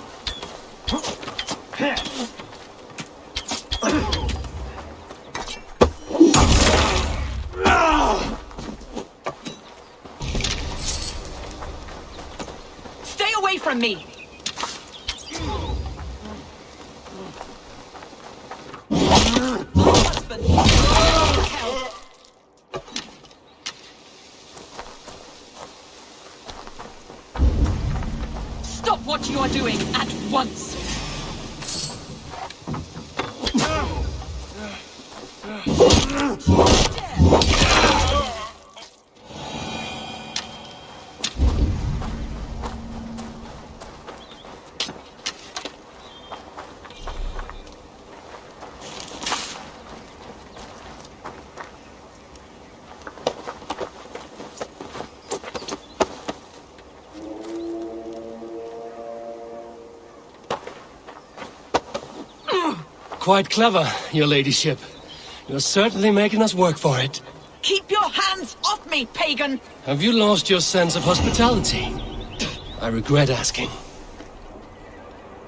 Stay away from me! what you are doing at once. Quite clever, your ladyship. You're certainly making us work for it. Keep your hands off me, pagan! Have you lost your sense of hospitality? I regret asking.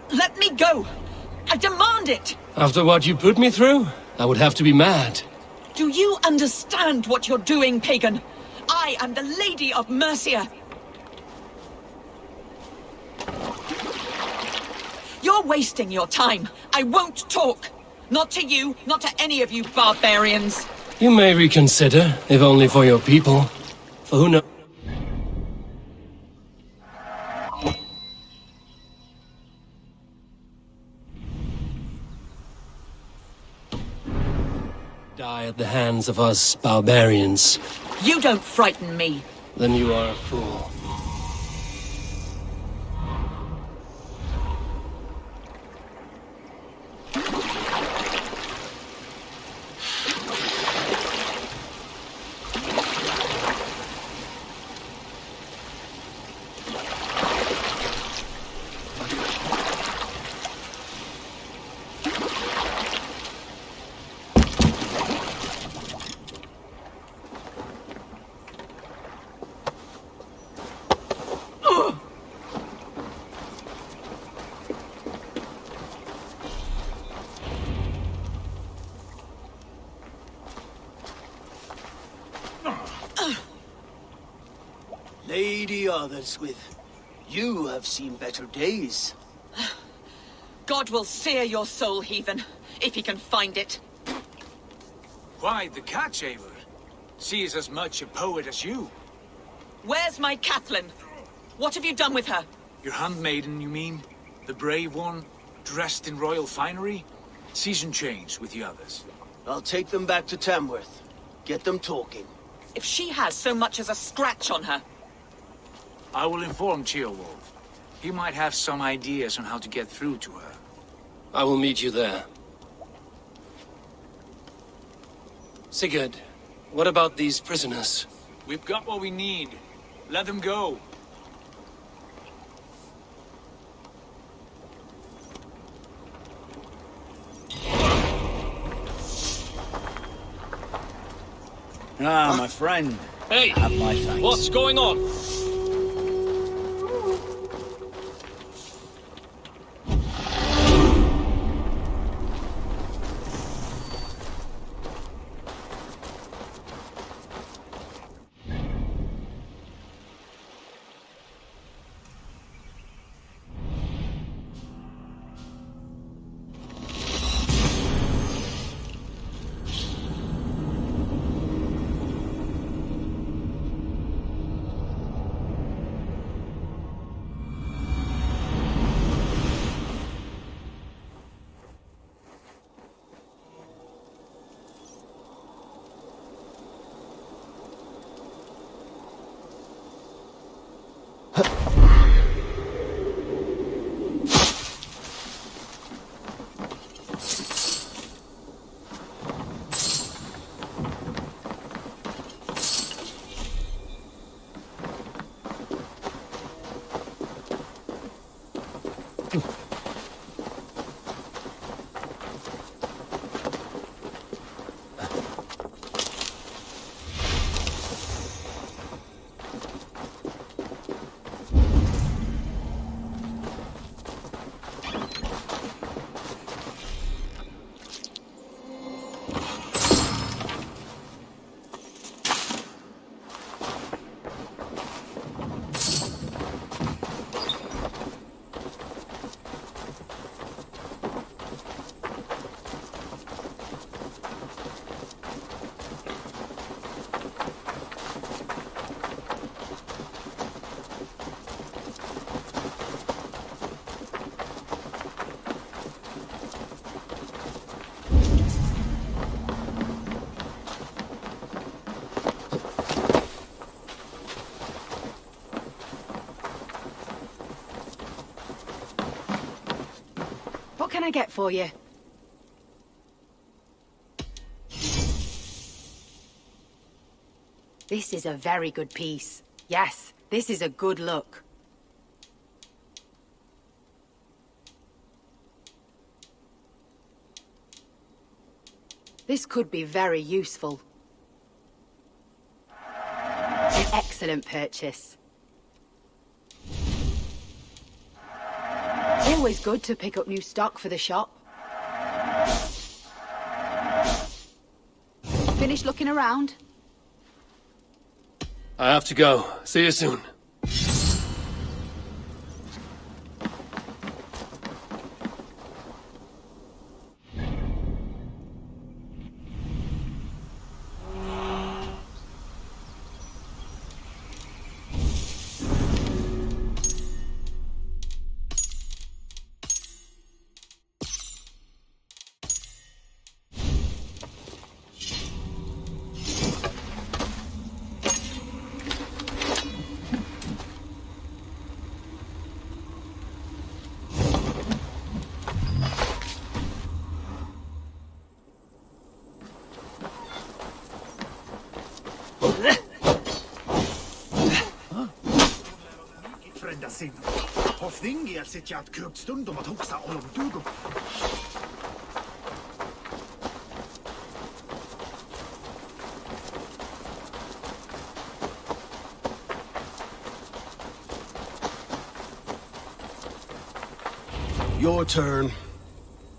Let me go! I demand it! After what you put me through, I would have to be mad. Do you understand what you're doing, pagan? I am the Lady of Mercia. You're wasting your time. I won't talk. Not to you, not to any of you barbarians. You may reconsider, if only for your people. For who knows? Die at the hands of us barbarians. You don't frighten me. Then you are a fool. Lady Otherswith, you have seen better days. God will sear your soul, heathen, if he can find it. Why, the catch, Eivor? She is as much a poet as you. Where's my Catherine? What have you done with her? Your handmaiden, you mean? The brave one, dressed in royal finery? Season change with the others. I'll take them back to Tamworth. Get them talking. If she has so much as a scratch on her. I will inform Ceolwulf. He might have some ideas on how to get through to her. I will meet you there. Sigurd, what about these prisoners? We've got what we need. Let them go. Ah, my friend. Hey, Have my thanks. what's going on? can I get for you? This is a very good piece. Yes, this is a good look. This could be very useful. An excellent purchase. Always good to pick up new stock for the shop. Finished looking around? I have to go. See you soon. Your turn.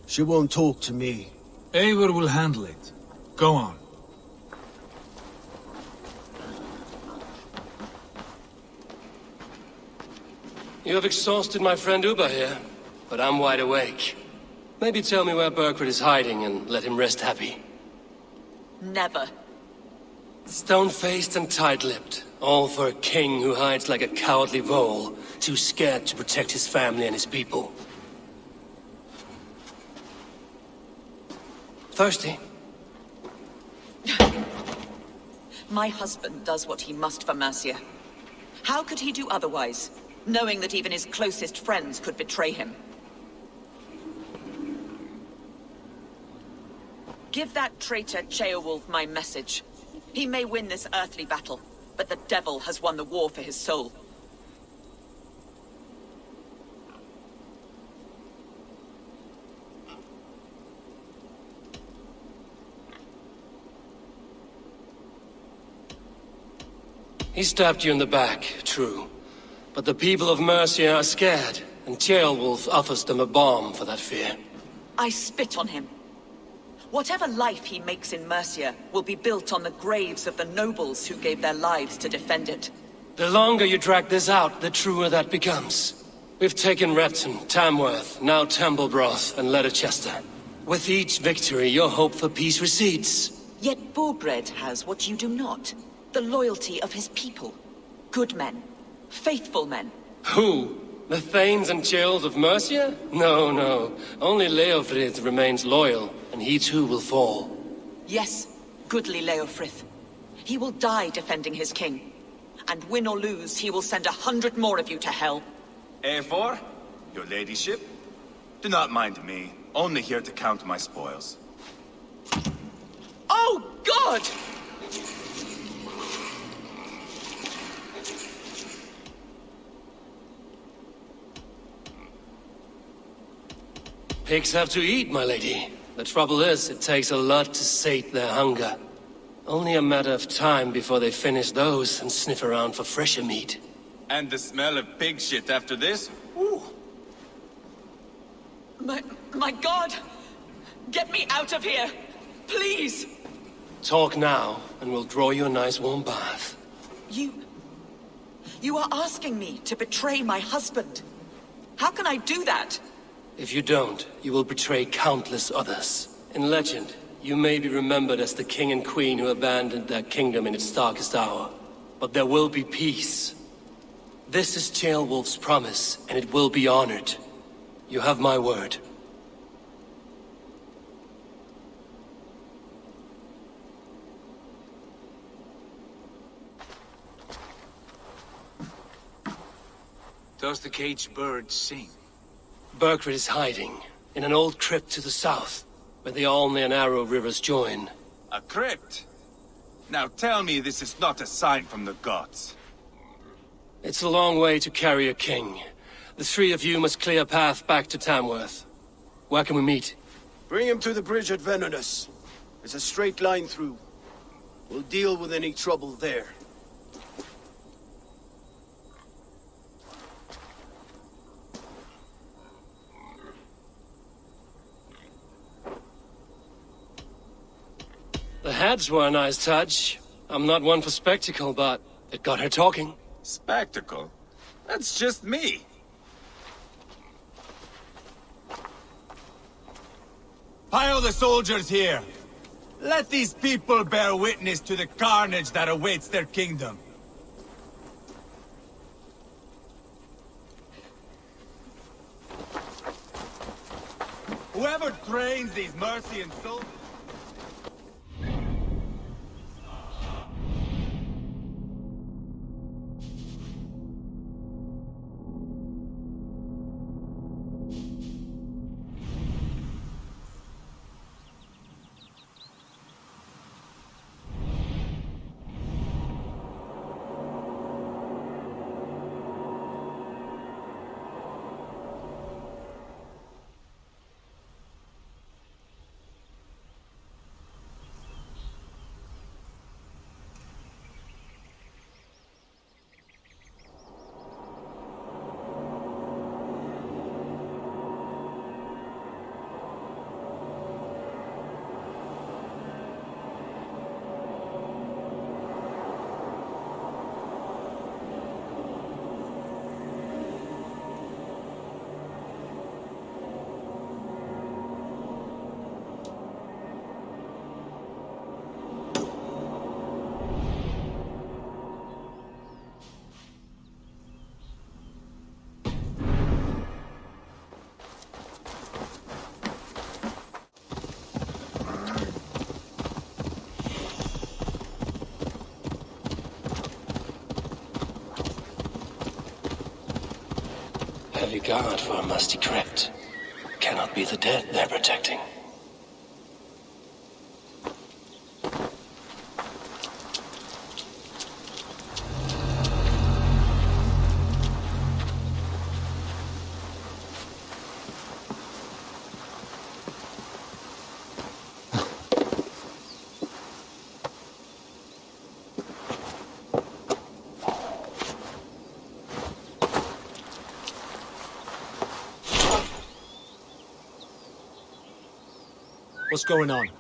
She won't talk to me. Eivor will handle it. Go on. You have exhausted my friend Uba here, but I'm wide awake. Maybe tell me where Burkred is hiding and let him rest happy. Never. Stone-faced and tight-lipped, all for a king who hides like a cowardly vole, too scared to protect his family and his people. Thirsty? My husband does what he must for Mercia. How could he do otherwise, knowing that even his closest friends could betray him? Give that traitor Ceolwulf my message. He may win this earthly battle, but the devil has won the war for his soul. He stabbed you in the back, true. But the people of Mercia are scared, and Ceolwulf offers them a balm for that fear. I spit on him. Whatever life he makes in Mercia will be built on the graves of the nobles who gave their lives to defend it. The longer you drag this out, the truer that becomes. We've taken Repton, Tamworth, now Templebrough, and Ledecestre. With each victory, your hope for peace recedes. Yet Borgred has what you do not. The loyalty of his people. Good men. Faithful men. Who? The Thanes and Chills of Mercia? No, no. Only Leofrith remains loyal, and he too will fall. Yes, goodly Leofrith. He will die defending his king. And win or lose, he will send 100 more of you to hell. Eivor, your ladyship? Do not mind me. Only here to count my spoils. Oh, God! Pigs have to eat, my lady. The trouble is, it takes a lot to sate their hunger. Only a matter of time before they finish those and sniff around for fresher meat. And the smell of pig shit after this? Ooh. My God! Get me out of here! Please! Talk now, and we'll draw you a nice warm bath. You are asking me to betray my husband. How can I do that? If you don't, you will betray countless others. In legend, you may be remembered as the king and queen who abandoned their kingdom in its darkest hour. But there will be peace. This is Ceolwulf's promise, and it will be honored. You have my word. Does the caged bird sing? Burkred is hiding. in an old crypt to the south, where the Alne and Arrow rivers join. A crypt? Now tell me this is not a sign from the gods. It's a long way to carry a king. The three of you must clear a path back to Tamworth. Where can we meet? Bring him to the bridge at Venonus. It's a straight line through. We'll deal with any trouble there. The heads were a nice touch. I'm not one for spectacle, but it got her talking. Spectacle? That's just me. Pile the soldiers here. Let these people bear witness to the carnage that awaits their kingdom. Whoever trains these Mercian soldiers... Heavy guard for a musty crypt. Cannot be the dead they're protecting. What's going on?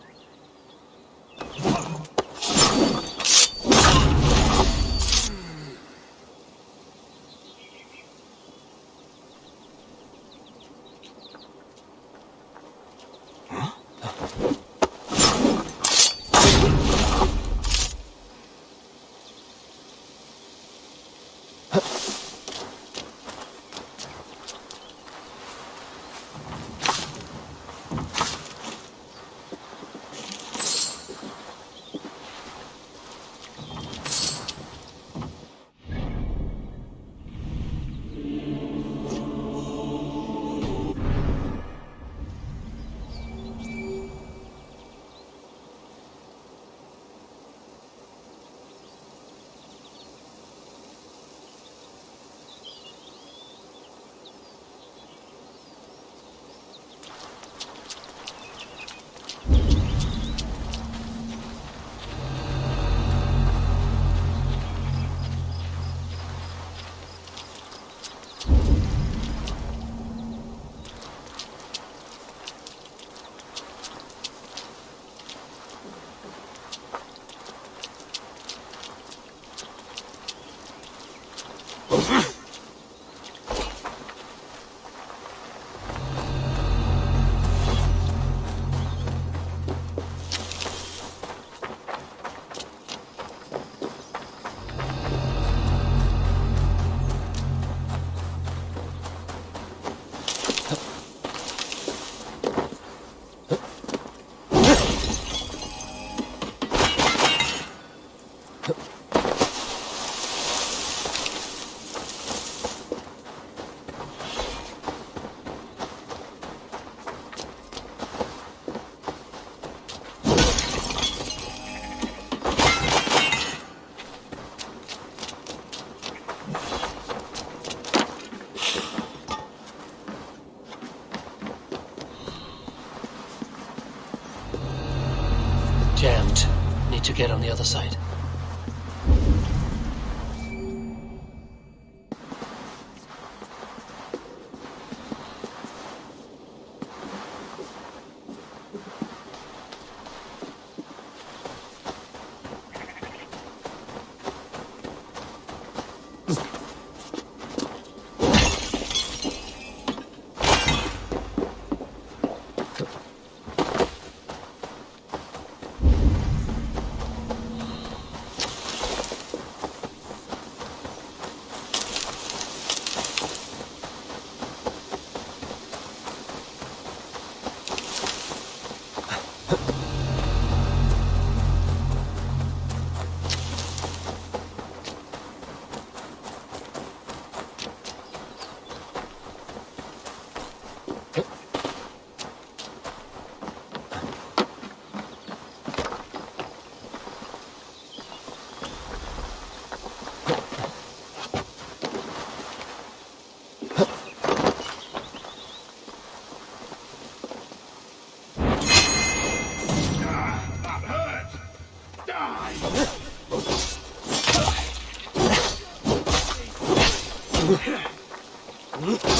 to get on the other side.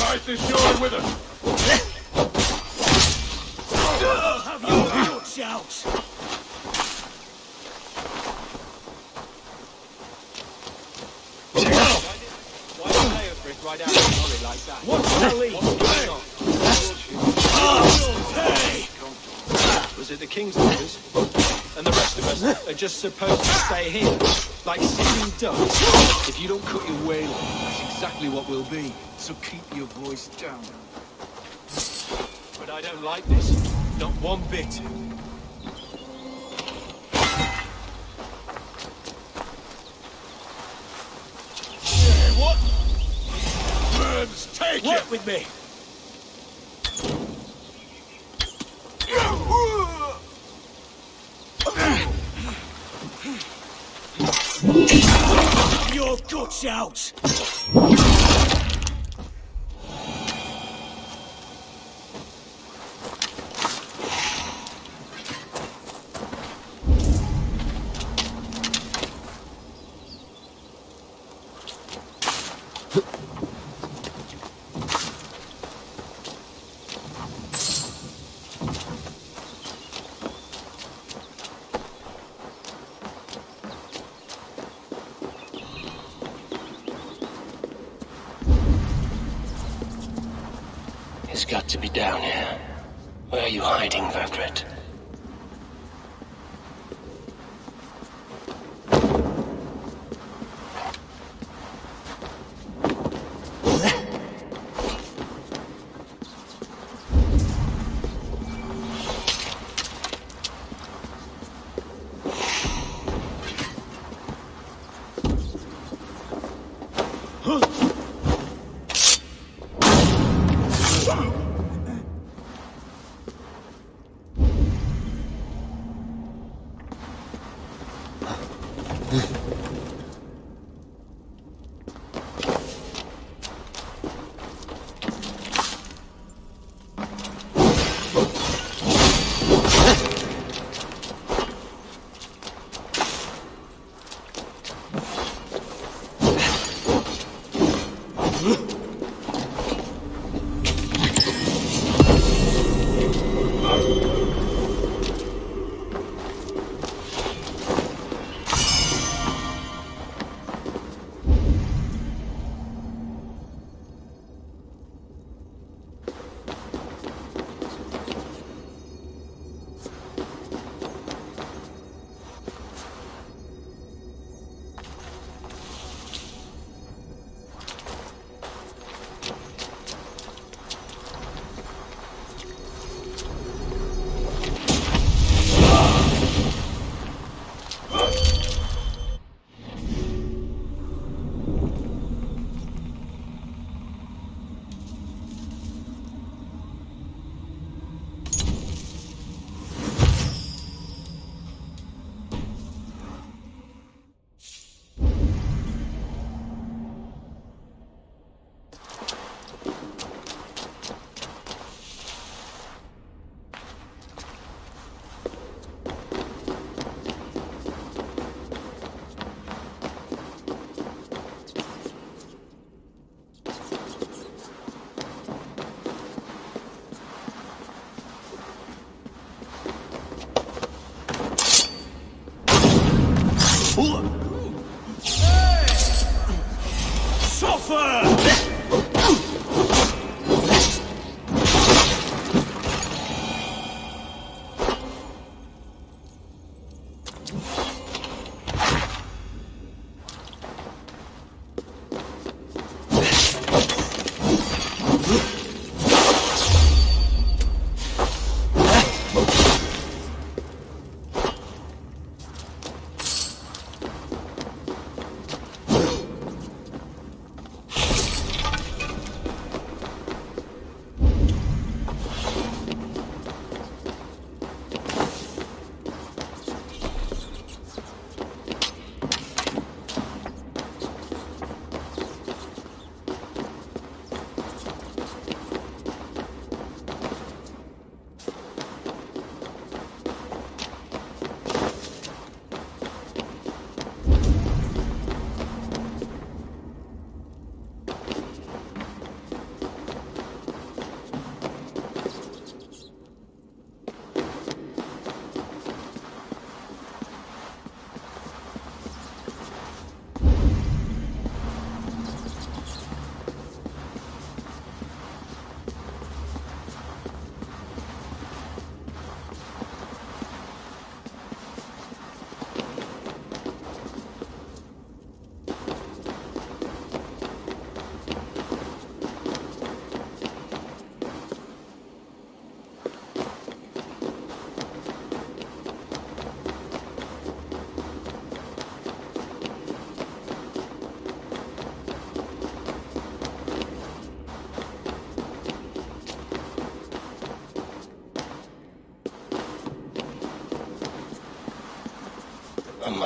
Christ is surely with us. Have your guts out! Why did Leofric ride out of Norrie like that? What's the lead? Was it the King's orders? And the rest of us are just supposed to stay here, like sitting ducks? If you don't cut your wailing, that's exactly what we'll be. So keep your voice down. But I don't like this. Not one bit. What? Burns, take it! Work with me! Your guts out! He's got to be down here. Where are you hiding, Vergrit?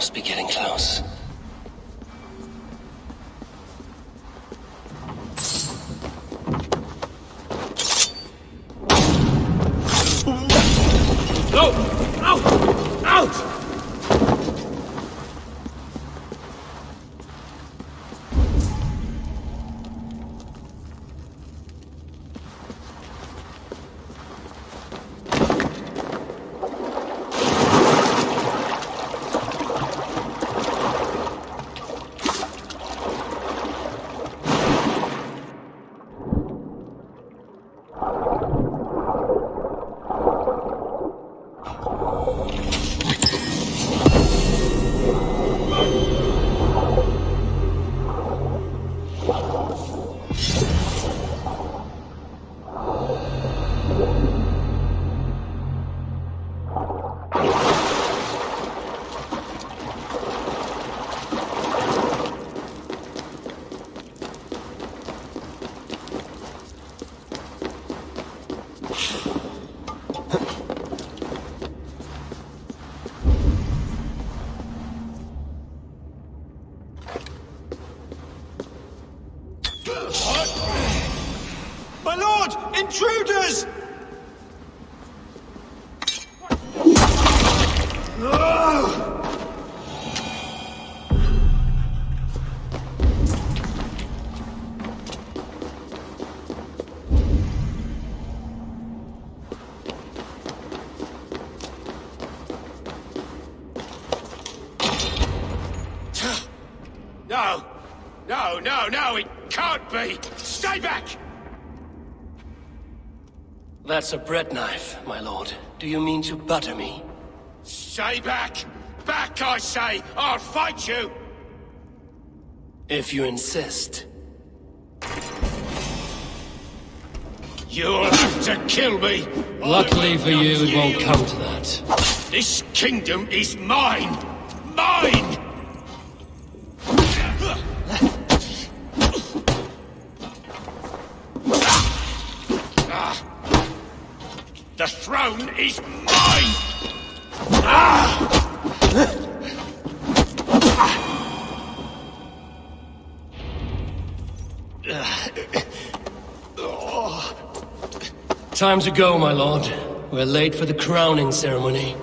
must be getting close. No! Out! Out! My lord! Intruders! No! No, no, no, it can't be! Stay back! That's a bread knife, my lord. Do you mean to butter me? Stay back! Back, I say! I'll fight you! If you insist. You'll have to kill me! Luckily for you, it won't come to that. This kingdom is mine! Mine! The throne is mine! Time to go, my lord. We're late for the crowning ceremony.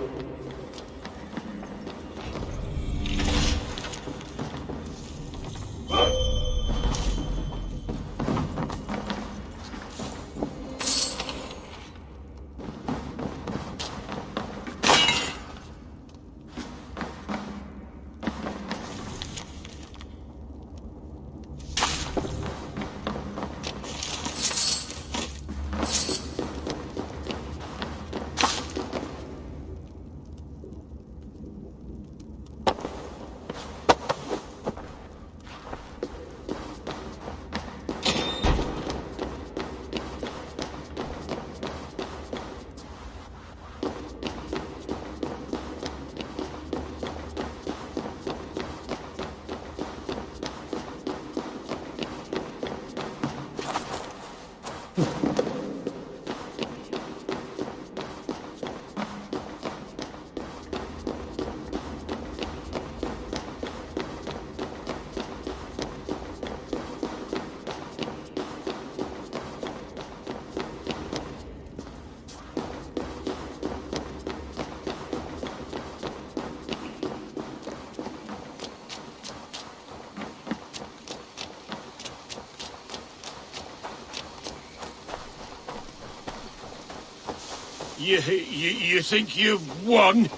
You think you've won?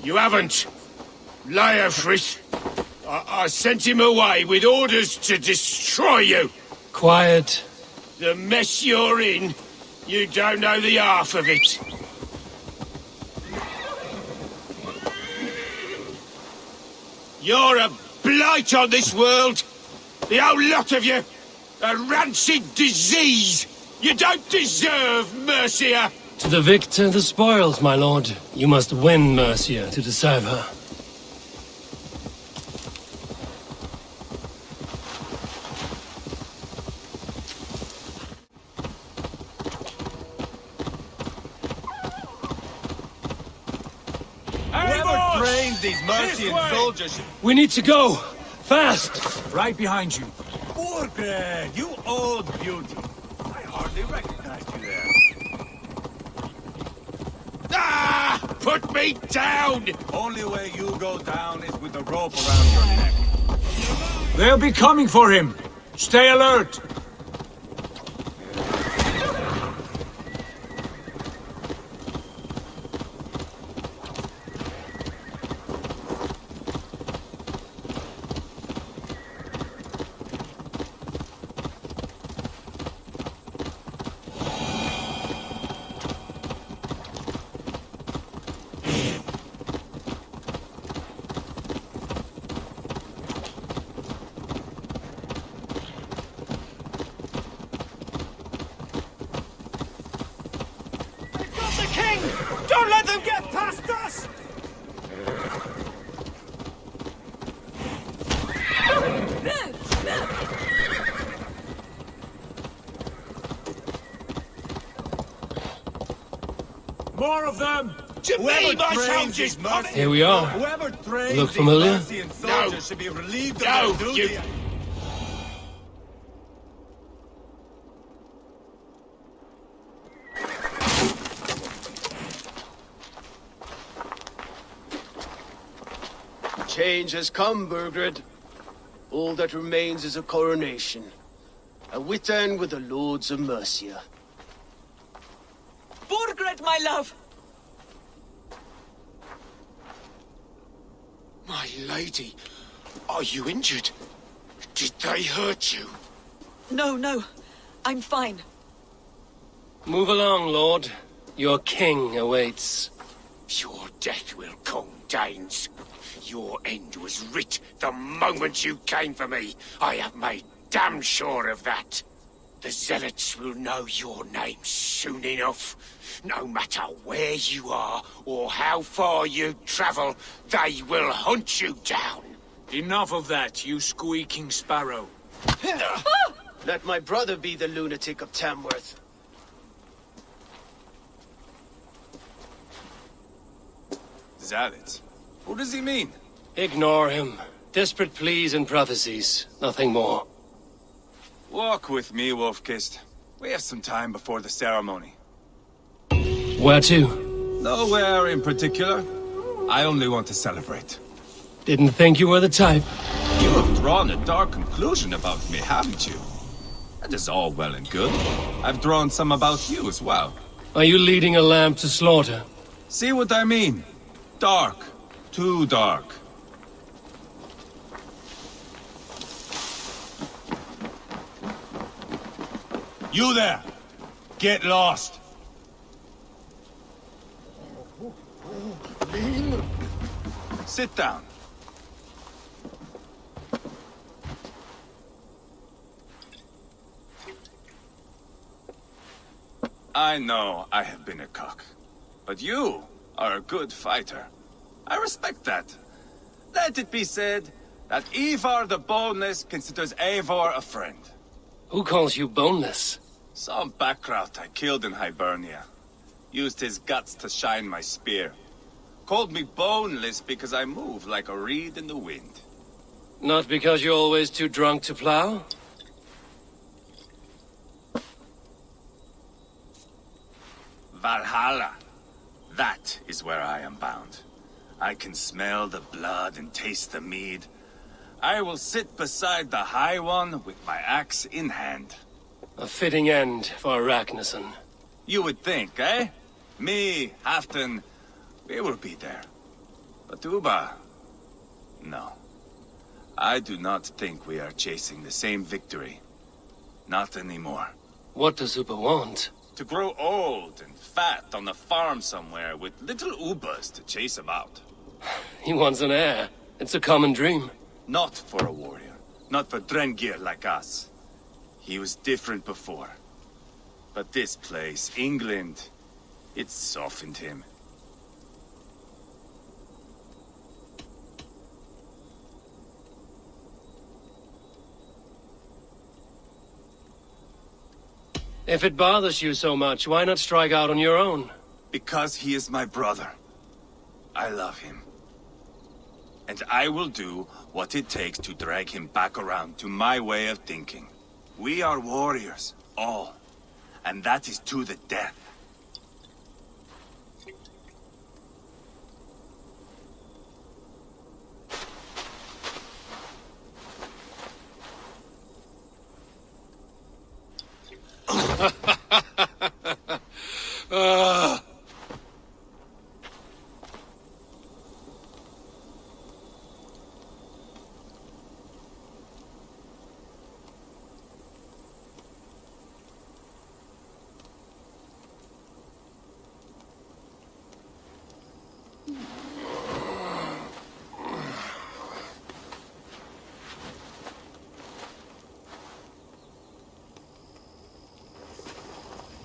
You haven't. Leofrith. I sent him away with orders to destroy you. Quiet. The mess you're in, you don't know the half of it. You're a blight on this world. The whole lot of you. A rancid disease. You don't deserve Mercia. To the victor, the spoils, my lord. You must win Mercia to deserve her. trained these Mercian soldiers... We need to go! Fast! Right behind you. Burgred, you old beauty. I hardly recognized you there. Ah! Put me down! Only way you go down is with the rope around your neck. They'll be coming for him. Stay alert. Don't let them get past us! More of them! Here we are. Whoever trains Look familiar? these Mercian soldiers should be relieved of their duty. Change has come, Burgred. All that remains is a coronation. A Witan with the Lords of Mercia. Burgred, my love! My lady, are you injured? Did they hurt you? No, no. I'm fine. Move along, Lord. Your king awaits. Your death will come, Danes. Your end was writ the moment you came for me. I have made damn sure of that. The Zealots will know your name soon enough. No matter where you are or how far you travel, they will hunt you down. Enough of that, you squeaking sparrow. Let my brother be the lunatic of Tamworth. Zealots? What does he mean? Ignore him. Desperate pleas and prophecies. Nothing more. Walk with me, Wolfkist. We have some time before the ceremony. Where to? Nowhere in particular. I only want to celebrate. Didn't think you were the type. You have drawn a dark conclusion about me, haven't you? That is all well and good. I've drawn some about you as well. Are you leading a lamb to slaughter? See what I mean? Dark. Too dark. You there! Get lost! Sit down. I know I have been a cock, but you are a good fighter. I respect that. Let it be said that Ivar the Boneless considers Eivor a friend. Who calls you boneless? Some backrout I killed in Hibernia. Used his guts to shine my spear. Called me boneless because I move like a reed in the wind. Not because you're always too drunk to plow? Valhalla. That is where I am bound. I can smell the blood and taste the mead. I will sit beside the High One with my axe in hand. A fitting end for Ragnarsson. You would think, eh? Me, Halfdan, we will be there. But Uba... no. I do not think we are chasing the same victory. Not anymore. What does Uba want? To grow old and fat on a farm somewhere with little Ubas to chase about. He wants an heir. It's a common dream. Not for a warrior. Not for Drengir like us. He was different before. But this place, England, it softened him. If it bothers you so much, why not strike out on your own? Because he is my brother. I love him. And I will do what it takes to drag him back around to my way of thinking. We are warriors, all. And that is to the death.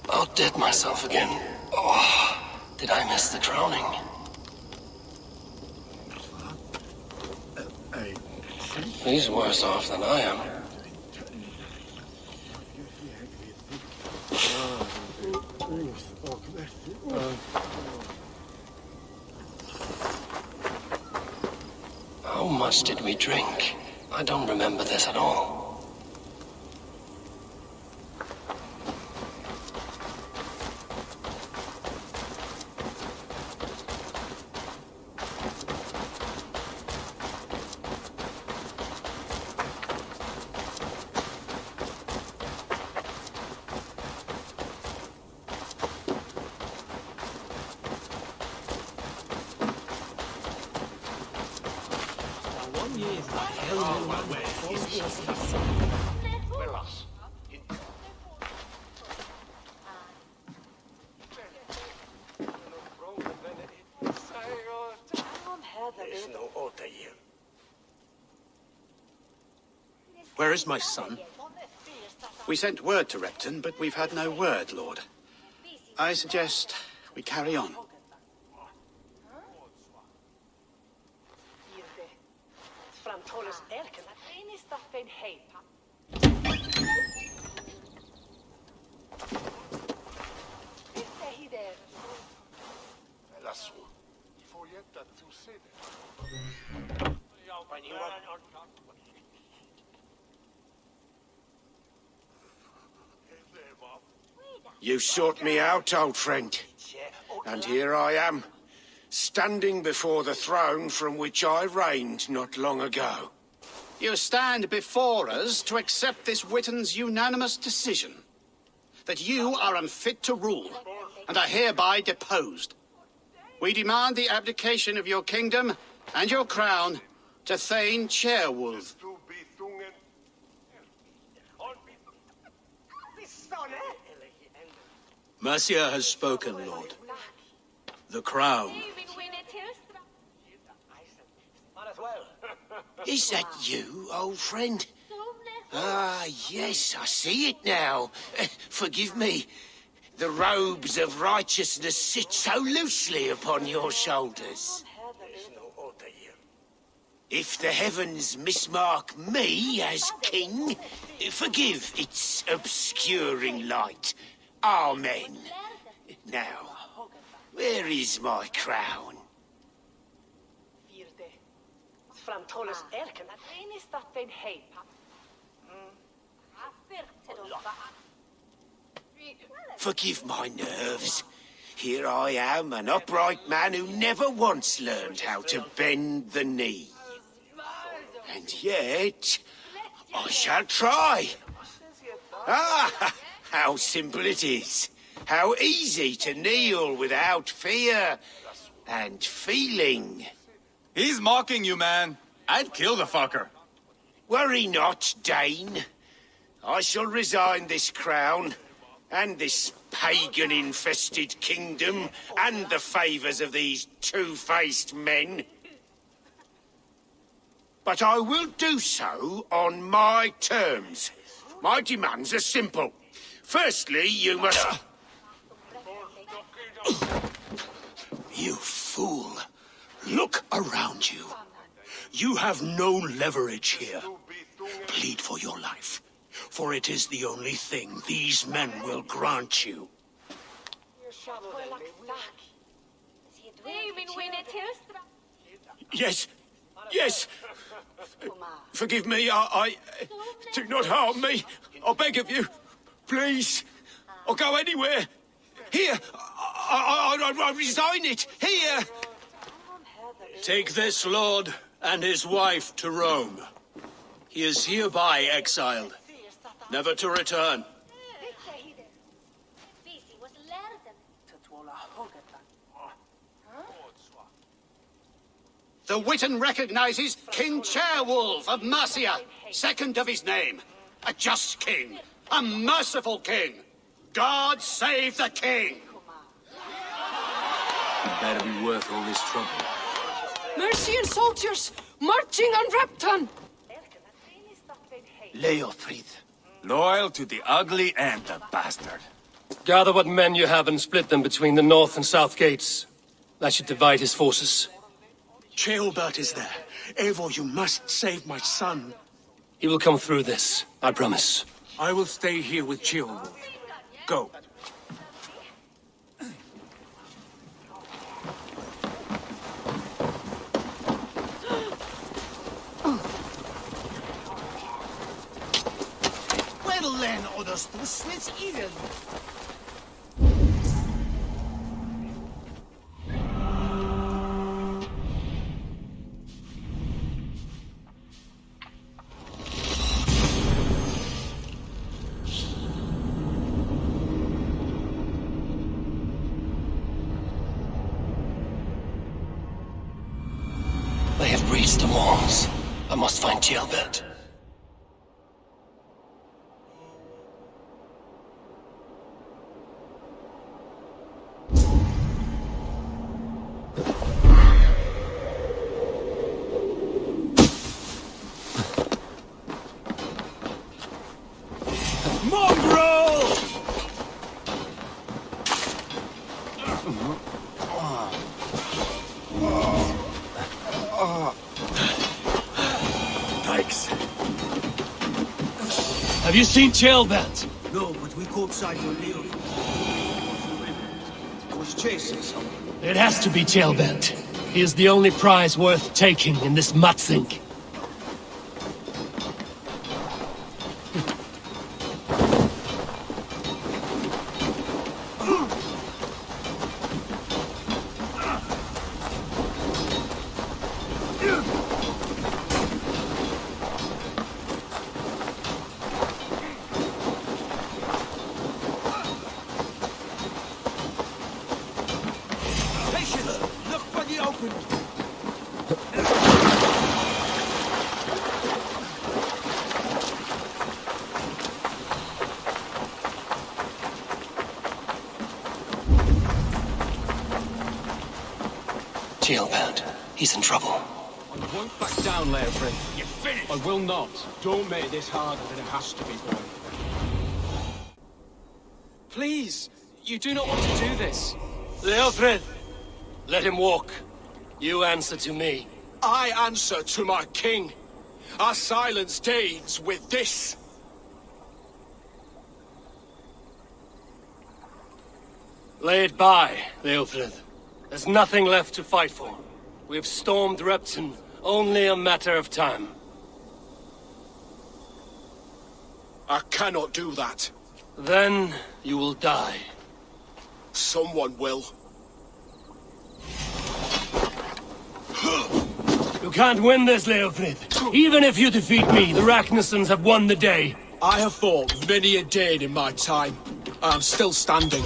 Outdid myself again. Oh, did I miss the crowning? He's worse off than I am. How much did we drink? I don't remember this at all. Where is my son? We sent word to Repton, but we've had no word, Lord. I suggest we carry on. You sought me out, old friend. And here I am, standing before the throne from which I reigned not long ago. You stand before us to accept this Witten's unanimous decision. That you are unfit to rule, and are hereby deposed. We demand the abdication of your kingdom and your crown to Thane Ceolwulf. Mercia has spoken, Lord. The crown. Is that you, old friend? Ah, yes, I see it now. Forgive me. The robes of righteousness sit so loosely upon your shoulders. If the heavens mismark me as king, forgive its obscuring light. Amen. Now, where is my crown? Forgive my nerves. Here I am, an upright man who never once learned how to bend the knee. And yet, I shall try. Ah, how simple it is. How easy to kneel without fear and feeling. He's mocking you, man. I'd kill the fucker. Worry not, Dane. I shall resign this crown, and this pagan-infested kingdom, and the favours of these two-faced men. But I will do so on my terms. My demands are simple. Firstly, you must... You fool. Look around you. You have no leverage here. Plead for your life, for it is the only thing these men will grant you. Yes, Yes. Forgive me, I do not harm me. I beg of you. Please. I'll go anywhere. Here. I resign it. Here. Take this lord and his wife to Rome. He is hereby exiled, never to return. The Witan recognizes King Ceolwulf of Mercia, second of his name. A just king, a merciful king. God save the king! It better be worth all this trouble. Mercian soldiers marching on Repton! Leofrid. Loyal to the ugly and the bastard. Gather what men you have and split them between the north and south gates. That should divide his forces. Ceolbert is there. Eivor, you must save my son. He will come through this, I promise. I will stay here with Ceolwulf. Go. Well then, Ledecestrescire. They have breached the walls. I must find Ceolbert. Have you seen Ceolbert? No, but we caught sight of Leo. I was chasing someone. It has to be Ceolbert. He is the only prize worth taking in this mudsink. Ceolbert, he's in trouble. I won't back down, Leofrid. You're finished! I will not. Don't make this harder than it has to be, boy. Please, you do not want to do this. Leofrid, let him walk. You answer to me. I answer to my king. Our silence deeds with this. Lay it by, Leofrid. There's nothing left to fight for. We've stormed Repton, only a matter of time. I cannot do that. Then you will die. Someone will. You can't win this, Leofrid. Even if you defeat me, the Ragnarssons have won the day. I have fought many a day in my time. I am still standing.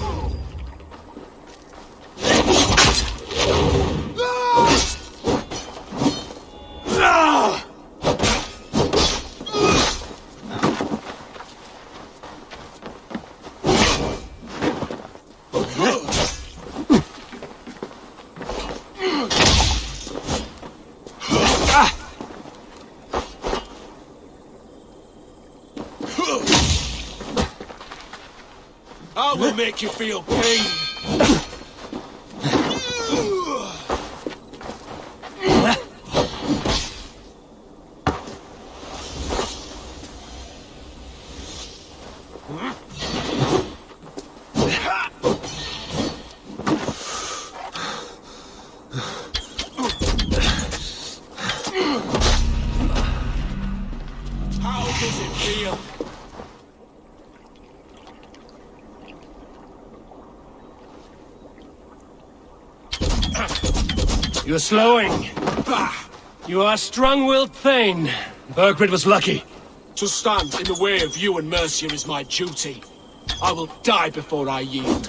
I will make you feel pain. You're slowing. Bah! You are strong-willed Thane. Burgred was lucky. To stand in the way of you and Mercia is my duty. I will die before I yield.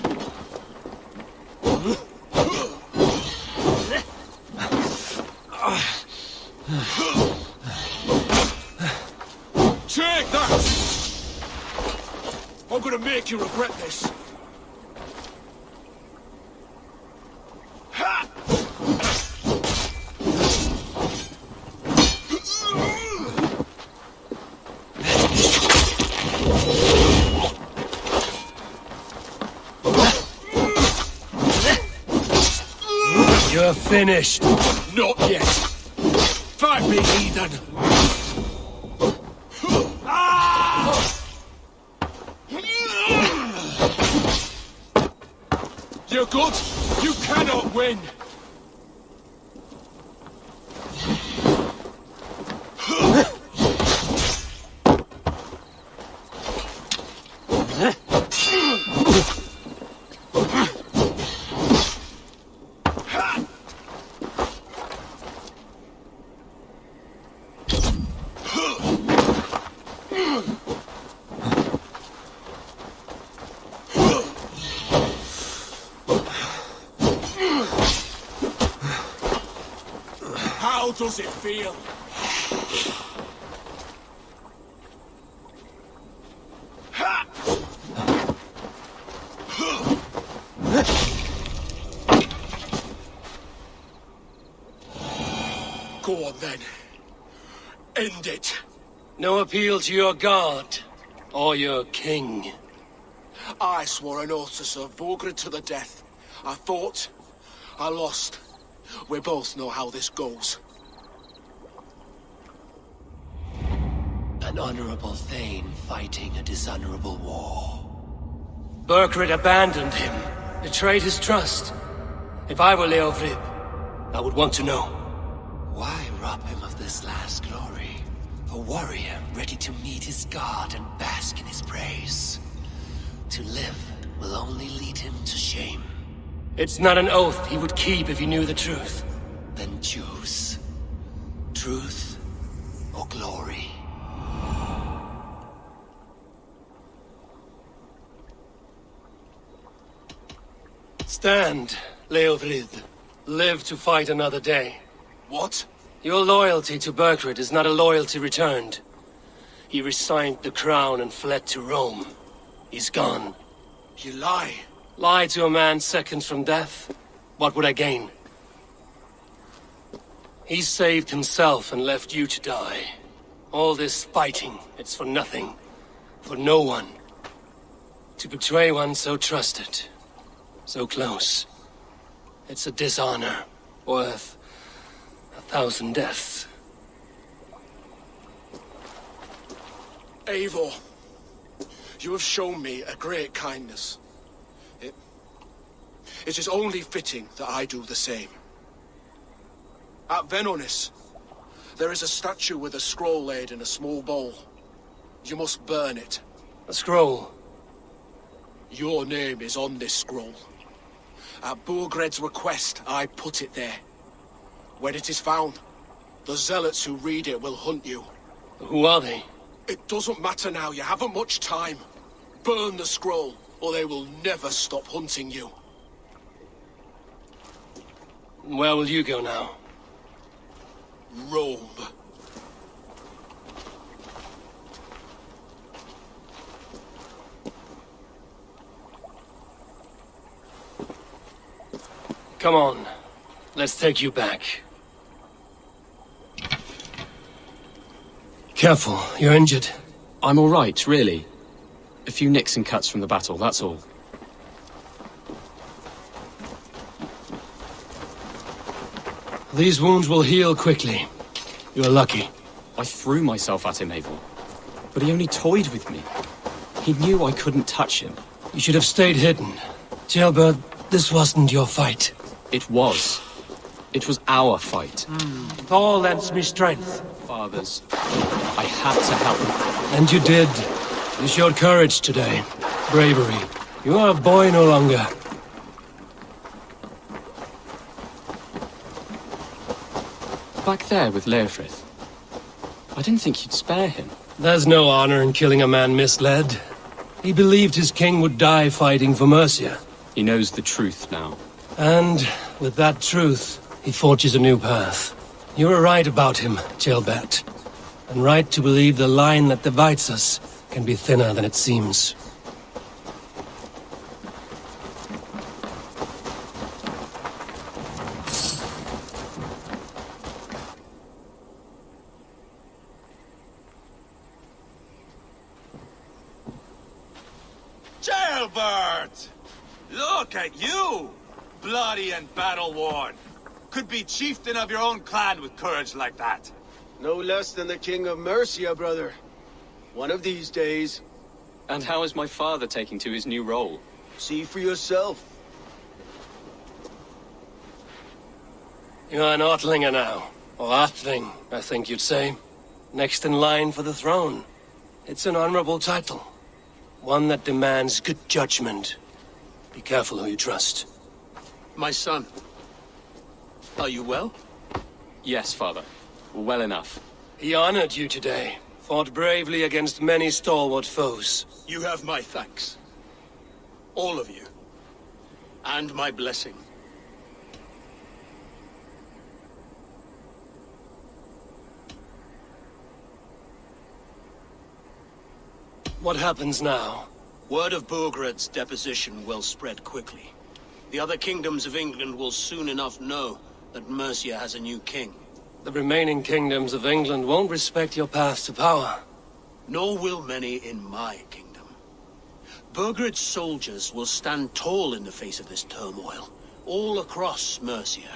Take that! I'm gonna make you regret this. You're finished. Not yet. Fight me, heathen! You're good. You cannot win. How does it feel? Go on then. End it. No appeal to your god, or your king. I swore an oath to serve Borgred to the death. I fought. I lost. We both know how this goes. An honorable Thane fighting a dishonorable war. Burgred abandoned him, betrayed his trust. If I were Leofrid, I would want to know. Why rob him of this last glory? A warrior ready to meet his god and bask in his praise. To live will only lead him to shame. It's not an oath he would keep if he knew the truth. Then choose. Truth or glory. Stand, Leofrid. Live to fight another day. What? Your loyalty to Burgred is not a loyalty returned. He resigned the crown and fled to Rome. He's gone. You lie. Lie to a man seconds from death? What would I gain? He saved himself and left you to die. All this fighting, it's for nothing. For no one. To betray one so trusted. So close. It's a dishonor. Worth 1,000 deaths. Eivor, you have shown me a great kindness. It is only fitting that I do the same. At Venonis, there is a statue with a scroll laid in a small bowl. You must burn it. A scroll? Your name is on this scroll. At Burgred's request, I put it there. When it is found, the zealots who read it will hunt you. Who are they? It doesn't matter now, you haven't much time. Burn the scroll, or they will never stop hunting you. Where will you go now? Rome. Come on. Let's take you back. Careful, you're injured. I'm all right, really. A few nicks and cuts from the battle, that's all. These wounds will heal quickly. You're lucky. I threw myself at him, Abel. But he only toyed with me. He knew I couldn't touch him. You should have stayed hidden. Jailbird, this wasn't your fight. It was. It was our fight. Thor lends me strength. Fathers, I had to help him. And you did. You showed courage today. Bravery. You are a boy no longer. back there with Leofrith. I didn't think you'd spare him. There's no honor in killing a man misled. He believed his king would die fighting for Mercia. He knows the truth now. And with that truth, he forges a new path. You were right about him, Ceolbert. And right to believe the line that divides us can be thinner than it seems. Ceolbert! Look at you! Bloody and battle-worn. Could be chieftain of your own clan with courage like that. No less than the king of Mercia, brother. One of these days. And how is my father taking to his new role? See for yourself. You're an Ortlinger now. Or Athling, I think you'd say. Next in line for the throne. It's an honorable title. One that demands good judgment. Be careful who you trust. My son. Are you well? Yes, father. Well enough. He honored you today. Fought bravely against many stalwart foes. You have my thanks. All of you. And my blessing. What happens now? Word of Burgred's deposition will spread quickly. The other kingdoms of England will soon enough know that Mercia has a new king. The remaining kingdoms of England won't respect your path to power. Nor will many in my kingdom. Burgred's soldiers will stand tall in the face of this turmoil, all across Mercia,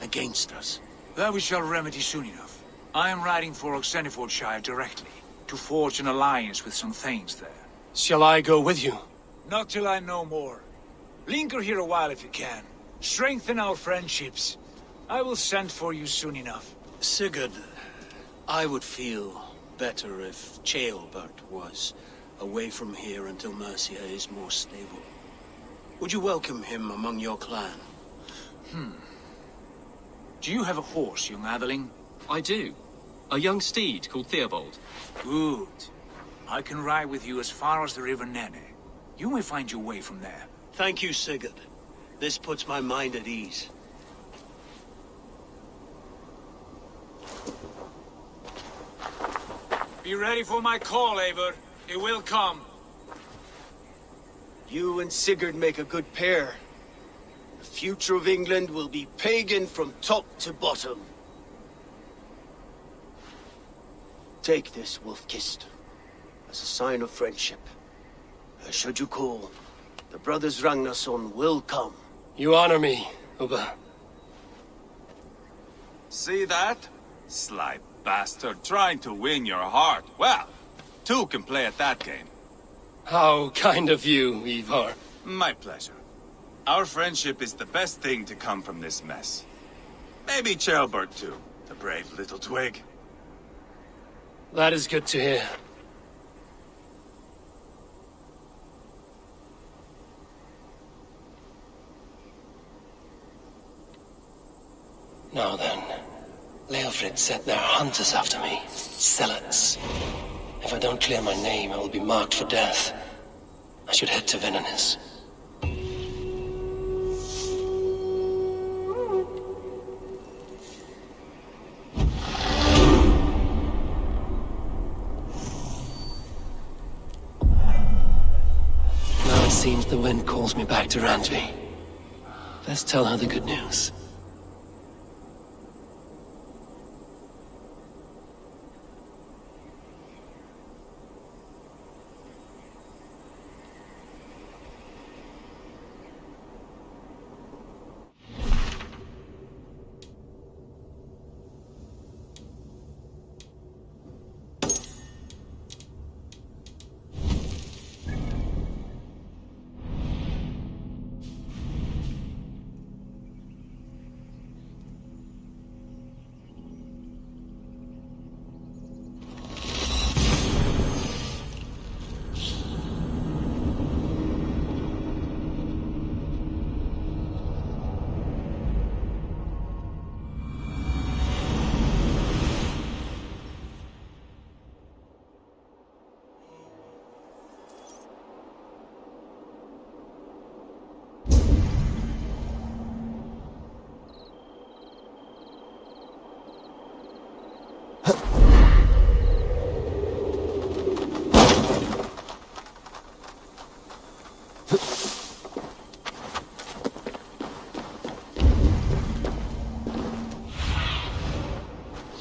against us. That we shall remedy soon enough. I am riding for Oxenfordshire directly, to forge an alliance with some thanes there. Shall I go with you? Not till I know more. Linger here a while if you can. Strengthen our friendships. I will send for you soon enough. Sigurd, I would feel better if Ceolbert was away from here until Mercia is more stable. Would you welcome him among your clan? Do you have a horse, young Atheling? I do. A young steed called Theobald. Good. I can ride with you as far as the River Nene. You may find your way from there. Thank you, Sigurd. This puts my mind at ease. Be ready for my call, Eivor. It will come. You and Sigurd make a good pair. The future of England will be pagan from top to bottom. Take this, Wolf-Kissed, as a sign of friendship. Should you call, the brothers Ragnarsson will come. You honor me, Ubba. See that? Sly bastard trying to win your heart. Well, two can play at that game. How kind of you, Ivar. My pleasure. Our friendship is the best thing to come from this mess. Maybe Ceolbert too, the brave little twig. That is good to hear. Now then, Leofrid said there are hunters after me. Zealots. If I don't clear my name, I will be marked for death. I should head to Venanis. Now it seems the wind calls me back to Randvi. Let's tell her the good news.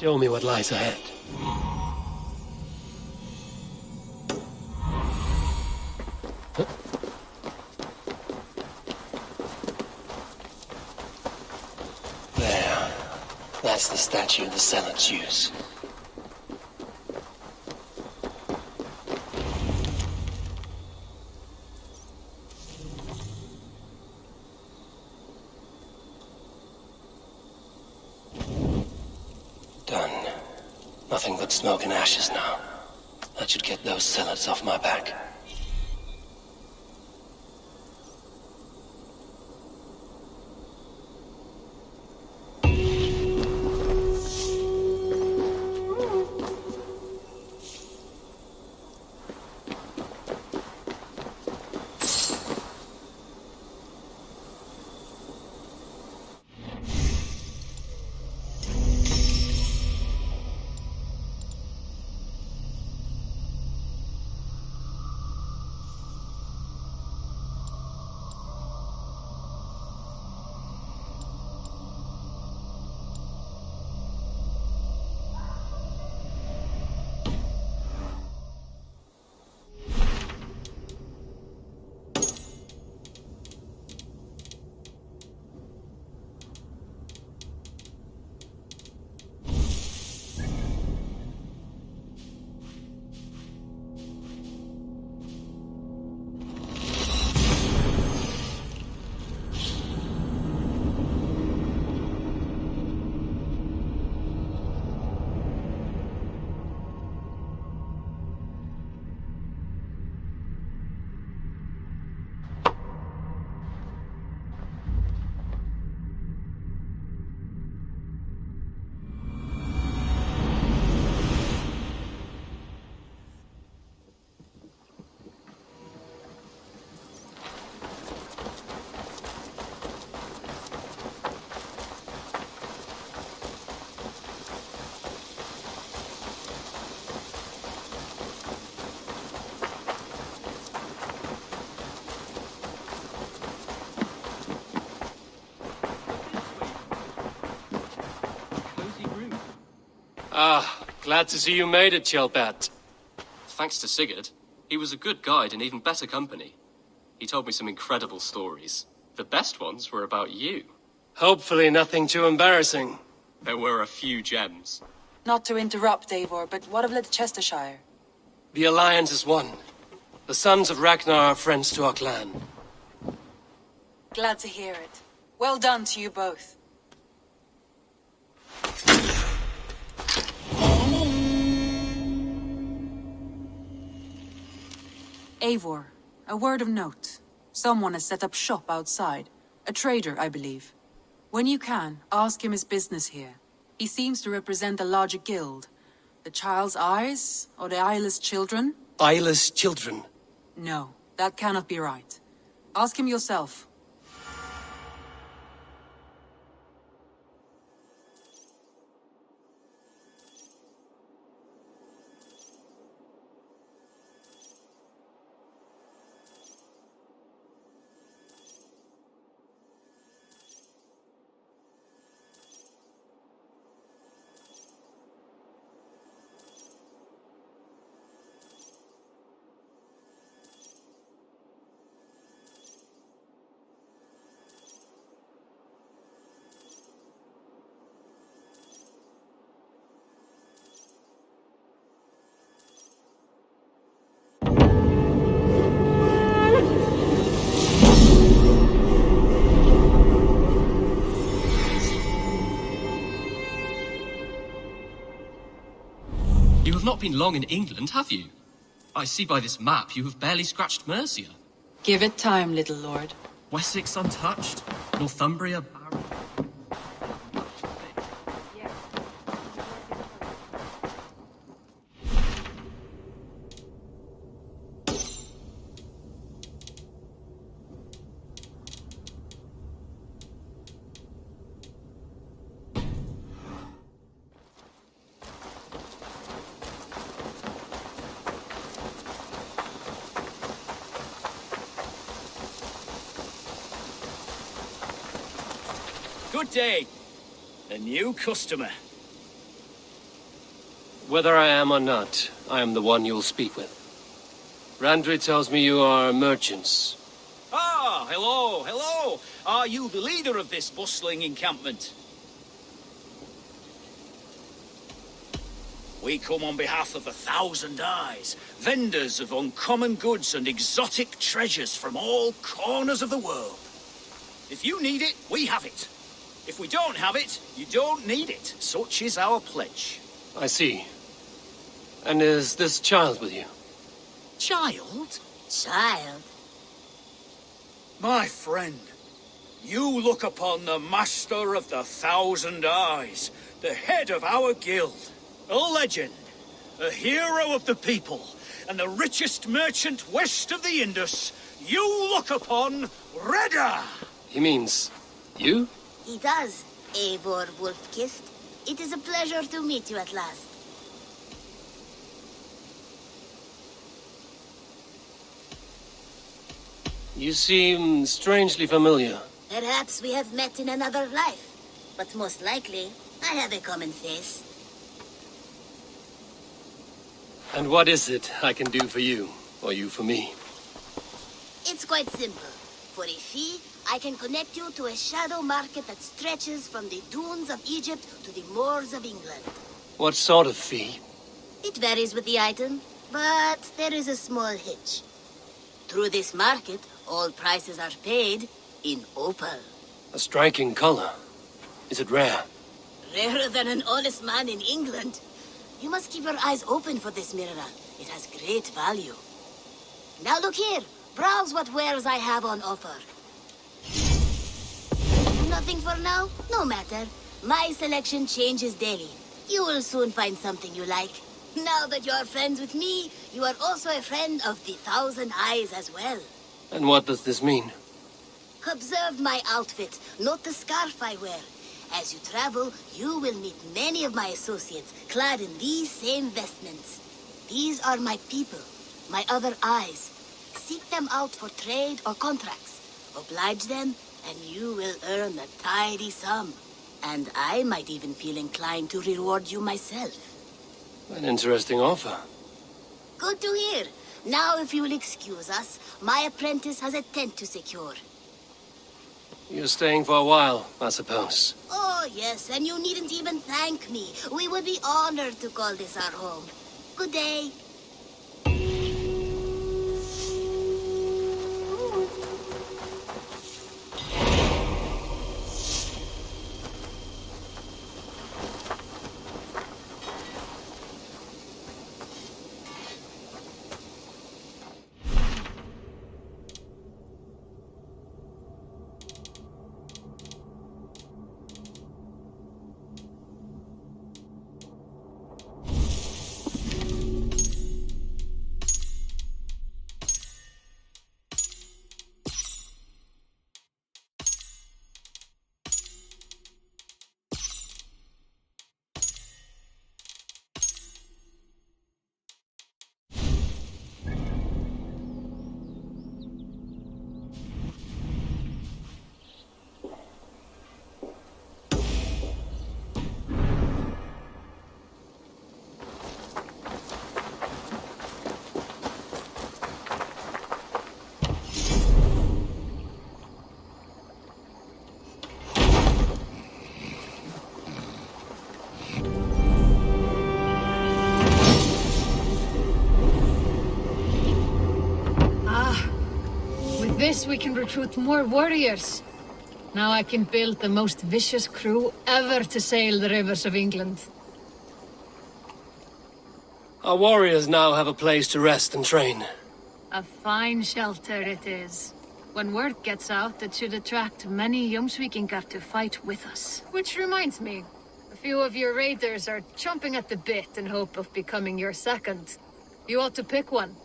Show me what lies ahead. There. That's the statue the Zealots use. Done. Nothing but smoke and ashes now. That should get those Zealots off my back. Ah, glad to see you made it, Chelpat. Thanks to Sigurd. He was a good guide and even better company. He told me some incredible stories. The best ones were about you. Hopefully nothing too embarrassing. There were a few gems. Not to interrupt, Eivor, but what of Ledecestrescire? The Alliance is one. The Sons of Ragnar are friends to our clan. Glad to hear it. Well done to you both. Eivor, a word of note. Someone has set up shop outside. A trader, I believe. When you can, ask him his business here. He seems to represent a larger guild. The Child's Eyes, or the Eyeless Children? Eyeless children? No, that cannot be right. Ask him yourself. You have not been long in England, have you? I see by this map you have barely scratched Mercia. Give it time, little lord. Wessex untouched, Northumbria barren. Good day. A new customer. Whether I am or not, I am the one you'll speak with. Randri tells me you are merchants. Ah, hello, hello. Are you the leader of this bustling encampment? We come on behalf of 1,000 Eyes, vendors of uncommon goods and exotic treasures from all corners of the world. If you need it, we have it. If we don't have it, you don't need it. Such is our pledge. I see. And is this child with you? Child? Child? My friend, you look upon the master of the 1,000 Eyes, the head of our guild, a legend, a hero of the people, and the richest merchant west of the Indus. You look upon Reda! He means you? He does, Eivor Wolfkist. It is a pleasure to meet you at last. You seem strangely familiar. Perhaps we have met in another life, but most likely, I have a common face. And what is it I can do for you, or you for me? It's quite simple. For a fee, I can connect you to a shadow market that stretches from the dunes of Egypt to the moors of England. What sort of fee? It varies with the item, but there is a small hitch. Through this market, all prices are paid in opal. A striking color. Is it rare? Rarer than an honest man in England. You must keep your eyes open for this mineral. It has great value. Now look here. Browse what wares I have on offer. Nothing for now? No matter. My selection changes daily. You will soon find something you like. Now that you are friends with me, you are also a friend of the 1,000 Eyes as well. And what does this mean? Observe my outfit, note the scarf I wear. As you travel, you will meet many of my associates, clad in these same vestments. These are my people, my other eyes. Seek them out for trade or contracts. Oblige them, and you will earn a tidy sum. And I might even feel inclined to reward you myself. An interesting offer. Good to hear. Now, if you will excuse us, my apprentice has a tent to secure. You're staying for a while, I suppose. Oh, yes, and you needn't even thank me. We would be honored to call this our home. Good day. This we can recruit more warriors. Now I can build the most vicious crew ever to sail the rivers of England. Our warriors now have a place to rest and train. A fine shelter it is. When word gets out, it should attract many Jomsvikingar to fight with us. Which reminds me, a few of your raiders are chomping at the bit in hope of becoming your second. You ought to pick one.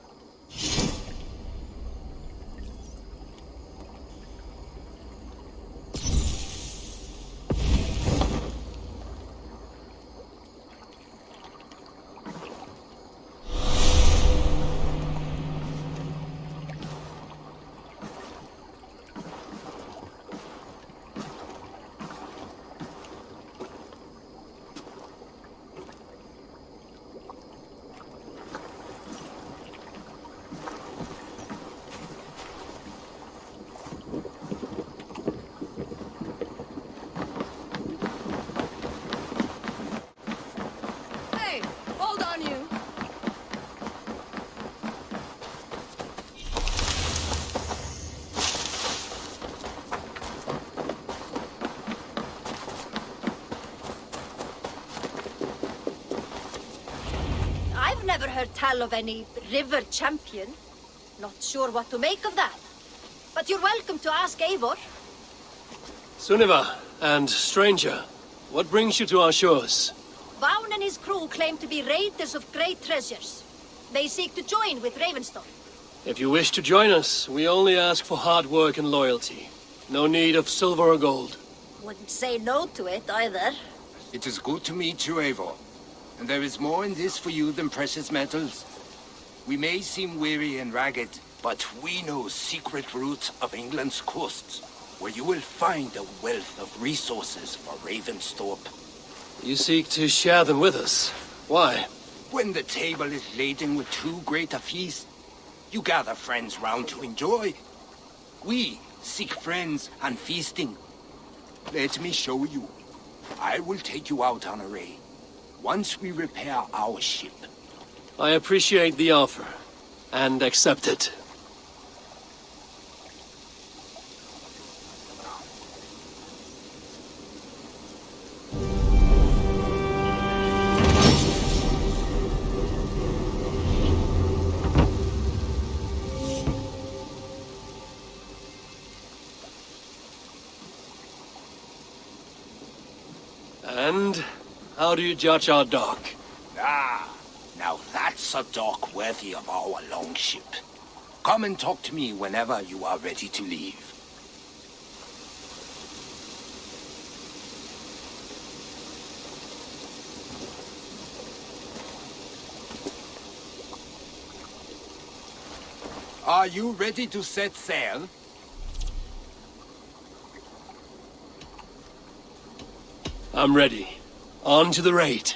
Never heard tell of any river champion. Not sure what to make of that. But you're welcome to ask Eivor. Sunniva, and stranger, what brings you to our shores? Vaughn and his crew claim to be raiders of great treasures. They seek to join with Ravenstone. If you wish to join us, we only ask for hard work and loyalty. No need of silver or gold. Wouldn't say no to it, either. It is good to meet you, Eivor. And there is more in this for you than precious metals. We may seem weary and ragged, but we know secret routes of England's coasts, where you will find a wealth of resources for Ravensthorpe. You seek to share them with us. Why? When the table is laden with too great a feast, you gather friends round to enjoy. We seek friends and feasting. Let me show you. I will take you out on a raid, once we repair our ship. I appreciate the offer, and accept it. And how do you judge our dock? Ah, now that's a dock worthy of our longship. Come and talk to me whenever you are ready to leave. Are you ready to set sail? I'm ready. On to the raid.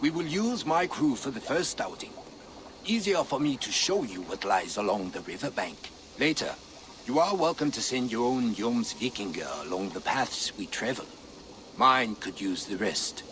We will use my crew for the first outing. Easier for me to show you what lies along the riverbank. Later, you are welcome to send your own Jomsvikinger along the paths we travel. Mine could use the rest.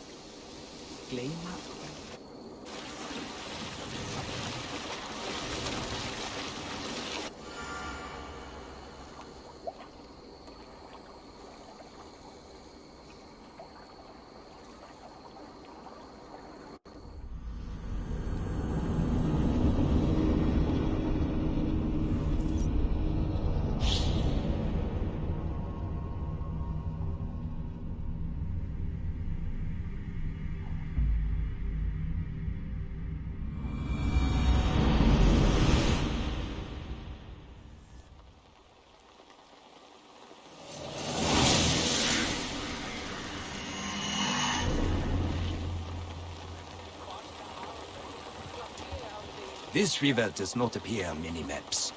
This river does not appear on many maps.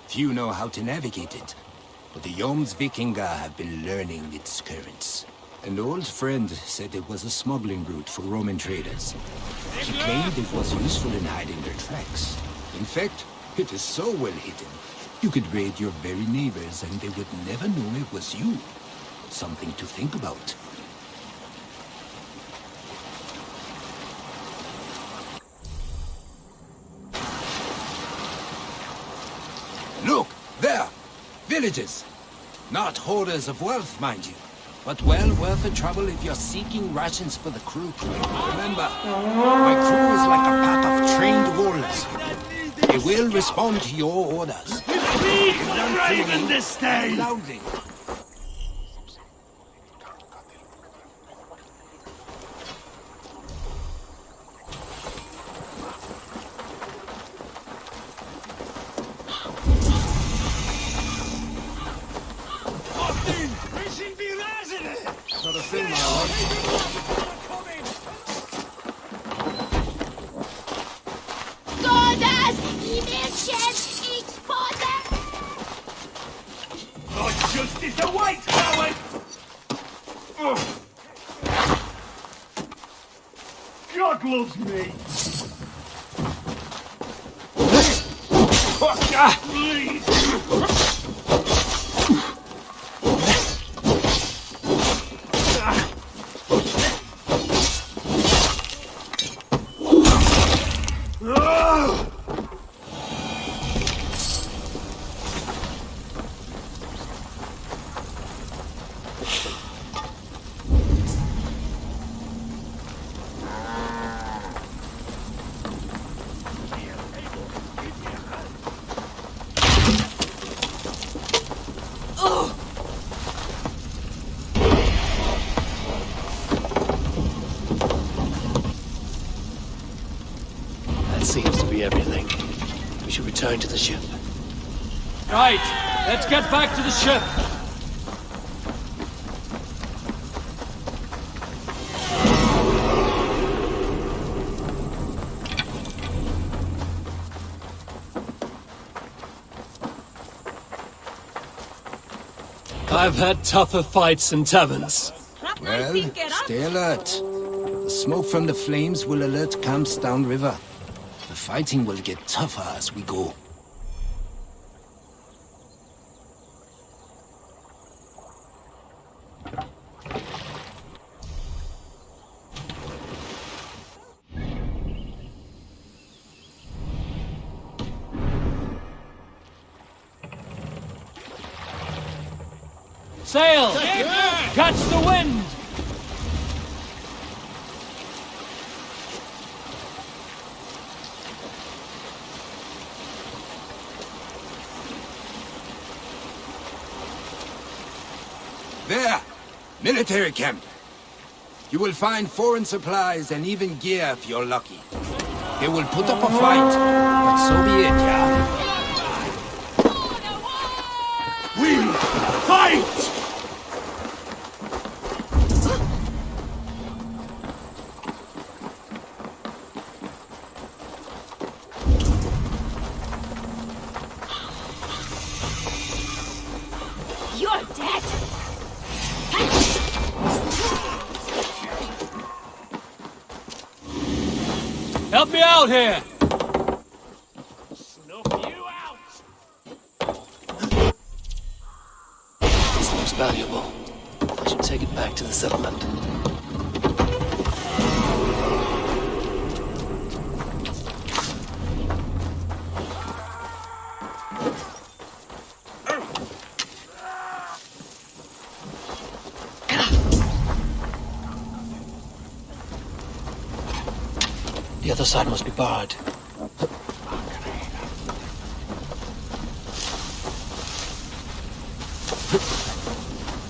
Few know how to navigate it, but the Jomsvikinger have been learning its currents. An old friend said it was a smuggling route for Roman traders. She claimed it was useful in hiding their tracks. In fact, it is so well hidden, you could raid your very neighbors and they would never know it was you. Something to think about. Look, there! Villages! Not hoarders of wealth, mind you, but well worth the trouble if you're seeking rations for the crew. Remember, my crew is like a pack of trained wolves. They will respond to your orders. Feed the raven this day! Loudly. Not a thing, my lord. Not justice awaits, coward! God loves me! Please! be everything. We should return to the ship. Right, let's get back to the ship. I've had tougher fights in taverns. Well, stay alert. The smoke from the flames will alert camps downriver. The fighting will get tougher as we go. Sail! Catch the wind! There! Military camp! You will find foreign supplies and even gear if you're lucky. They will put up a fight, but so be it, yeah? We fight! You're dead! Help me out here! This looks valuable. I should take it back to the settlement. The other side must be barred.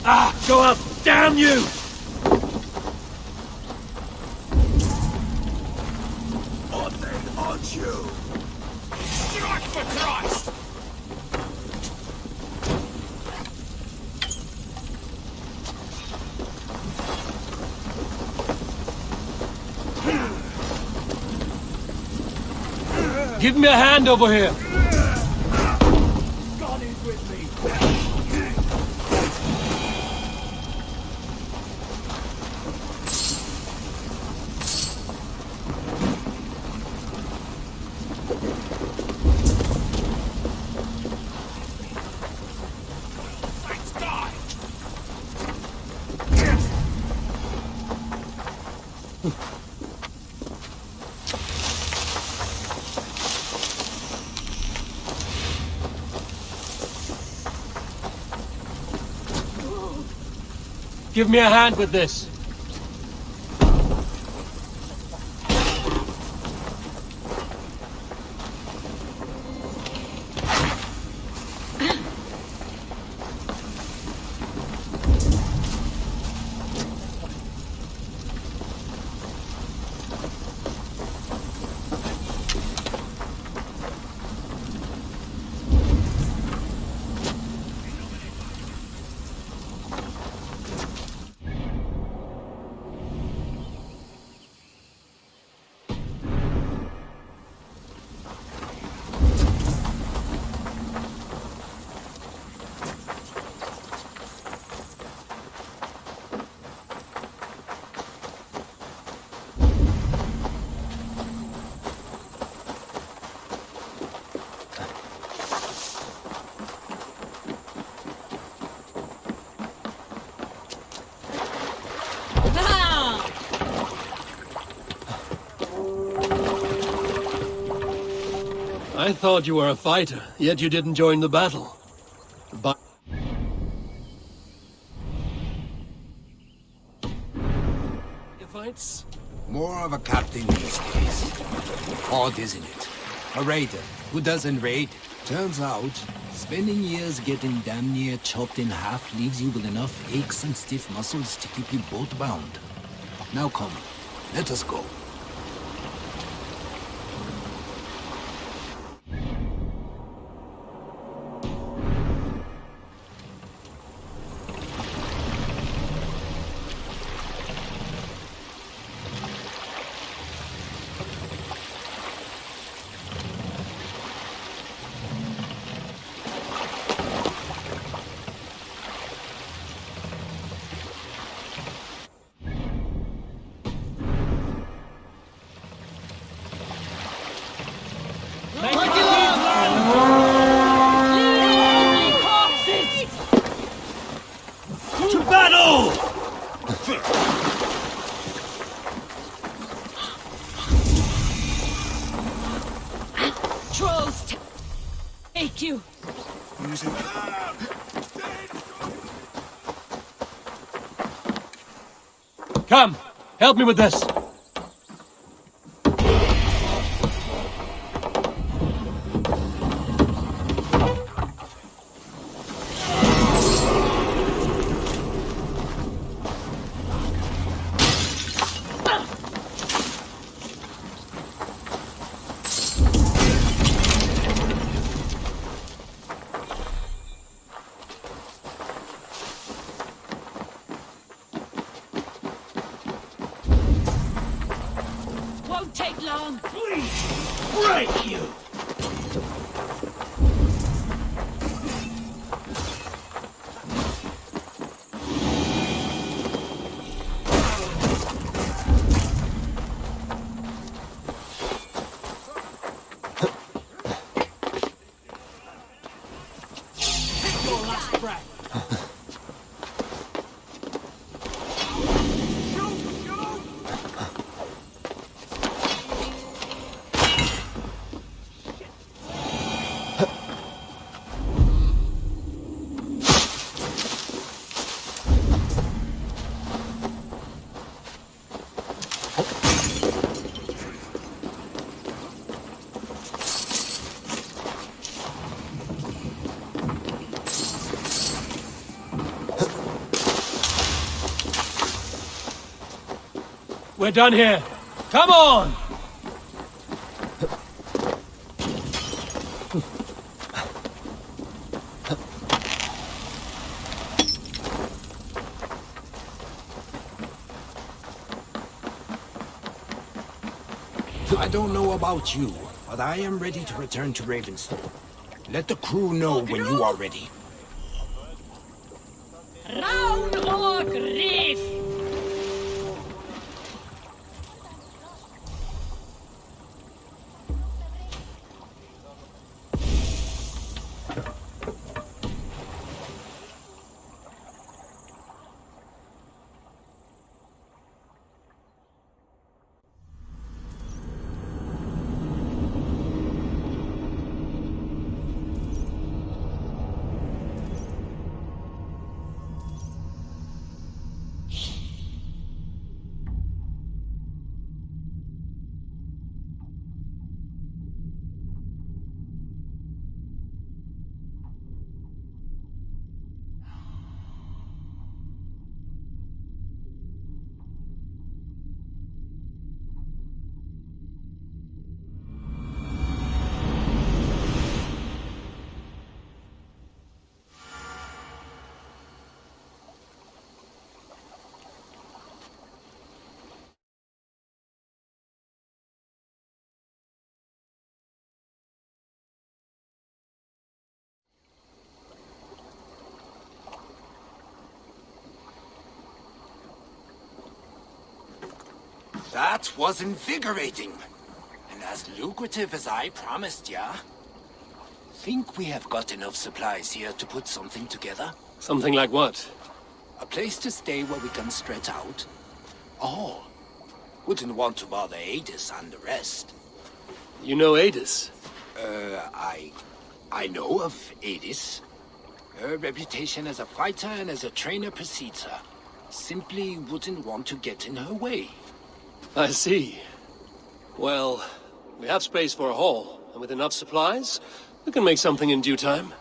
Ah! Go up! Damn you! What they haunt you? Strike for Christ! Give me a hand over here! God is with me! Let's die! Give me a hand with this. I thought you were a fighter, yet you didn't join the battle. But fights? More of a captain these days. Odd, isn't it? A raider who doesn't raid. Turns out, spending years getting damn near chopped in half leaves you with enough aches and stiff muscles to keep you boat bound. Now come, let us go. To battle! Trolls take you. Come, help me with this. Won't take long. Please, break you! We're done here. Come on! I don't know about you, but I am ready to return to Ravenstone. Let the crew know when you are ready. Round or grief! That was invigorating. And as lucrative as I promised ya. Think we have got enough supplies here to put something together? Something like what? A place to stay where we can stretch out. Oh, wouldn't want to bother Adis and the rest. You know Adis? I know of Adis. Her reputation as a fighter and as a trainer precedes her. Simply wouldn't want to get in her way. I see. Well, we have space for a hall, and with enough supplies, we can make something in due time.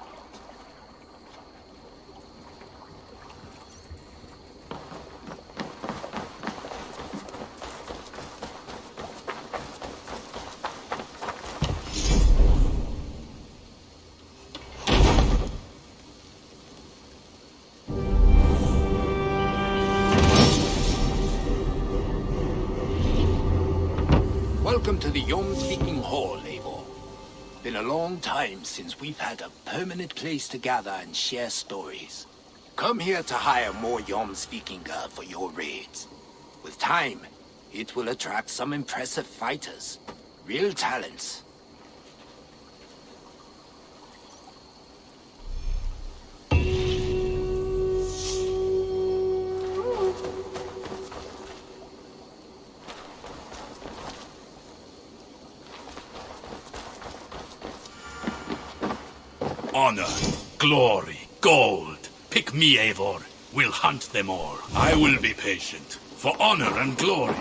Welcome to the Jomsviking Hall, Eivor. Been a long time since we've had a permanent place to gather and share stories. Come here to hire more Jomsvikinger for your raids. With time, it will attract some impressive fighters. Real talents. Honor, glory, gold. Pick me, Eivor. We'll hunt them all. I will be patient. For honor and glory.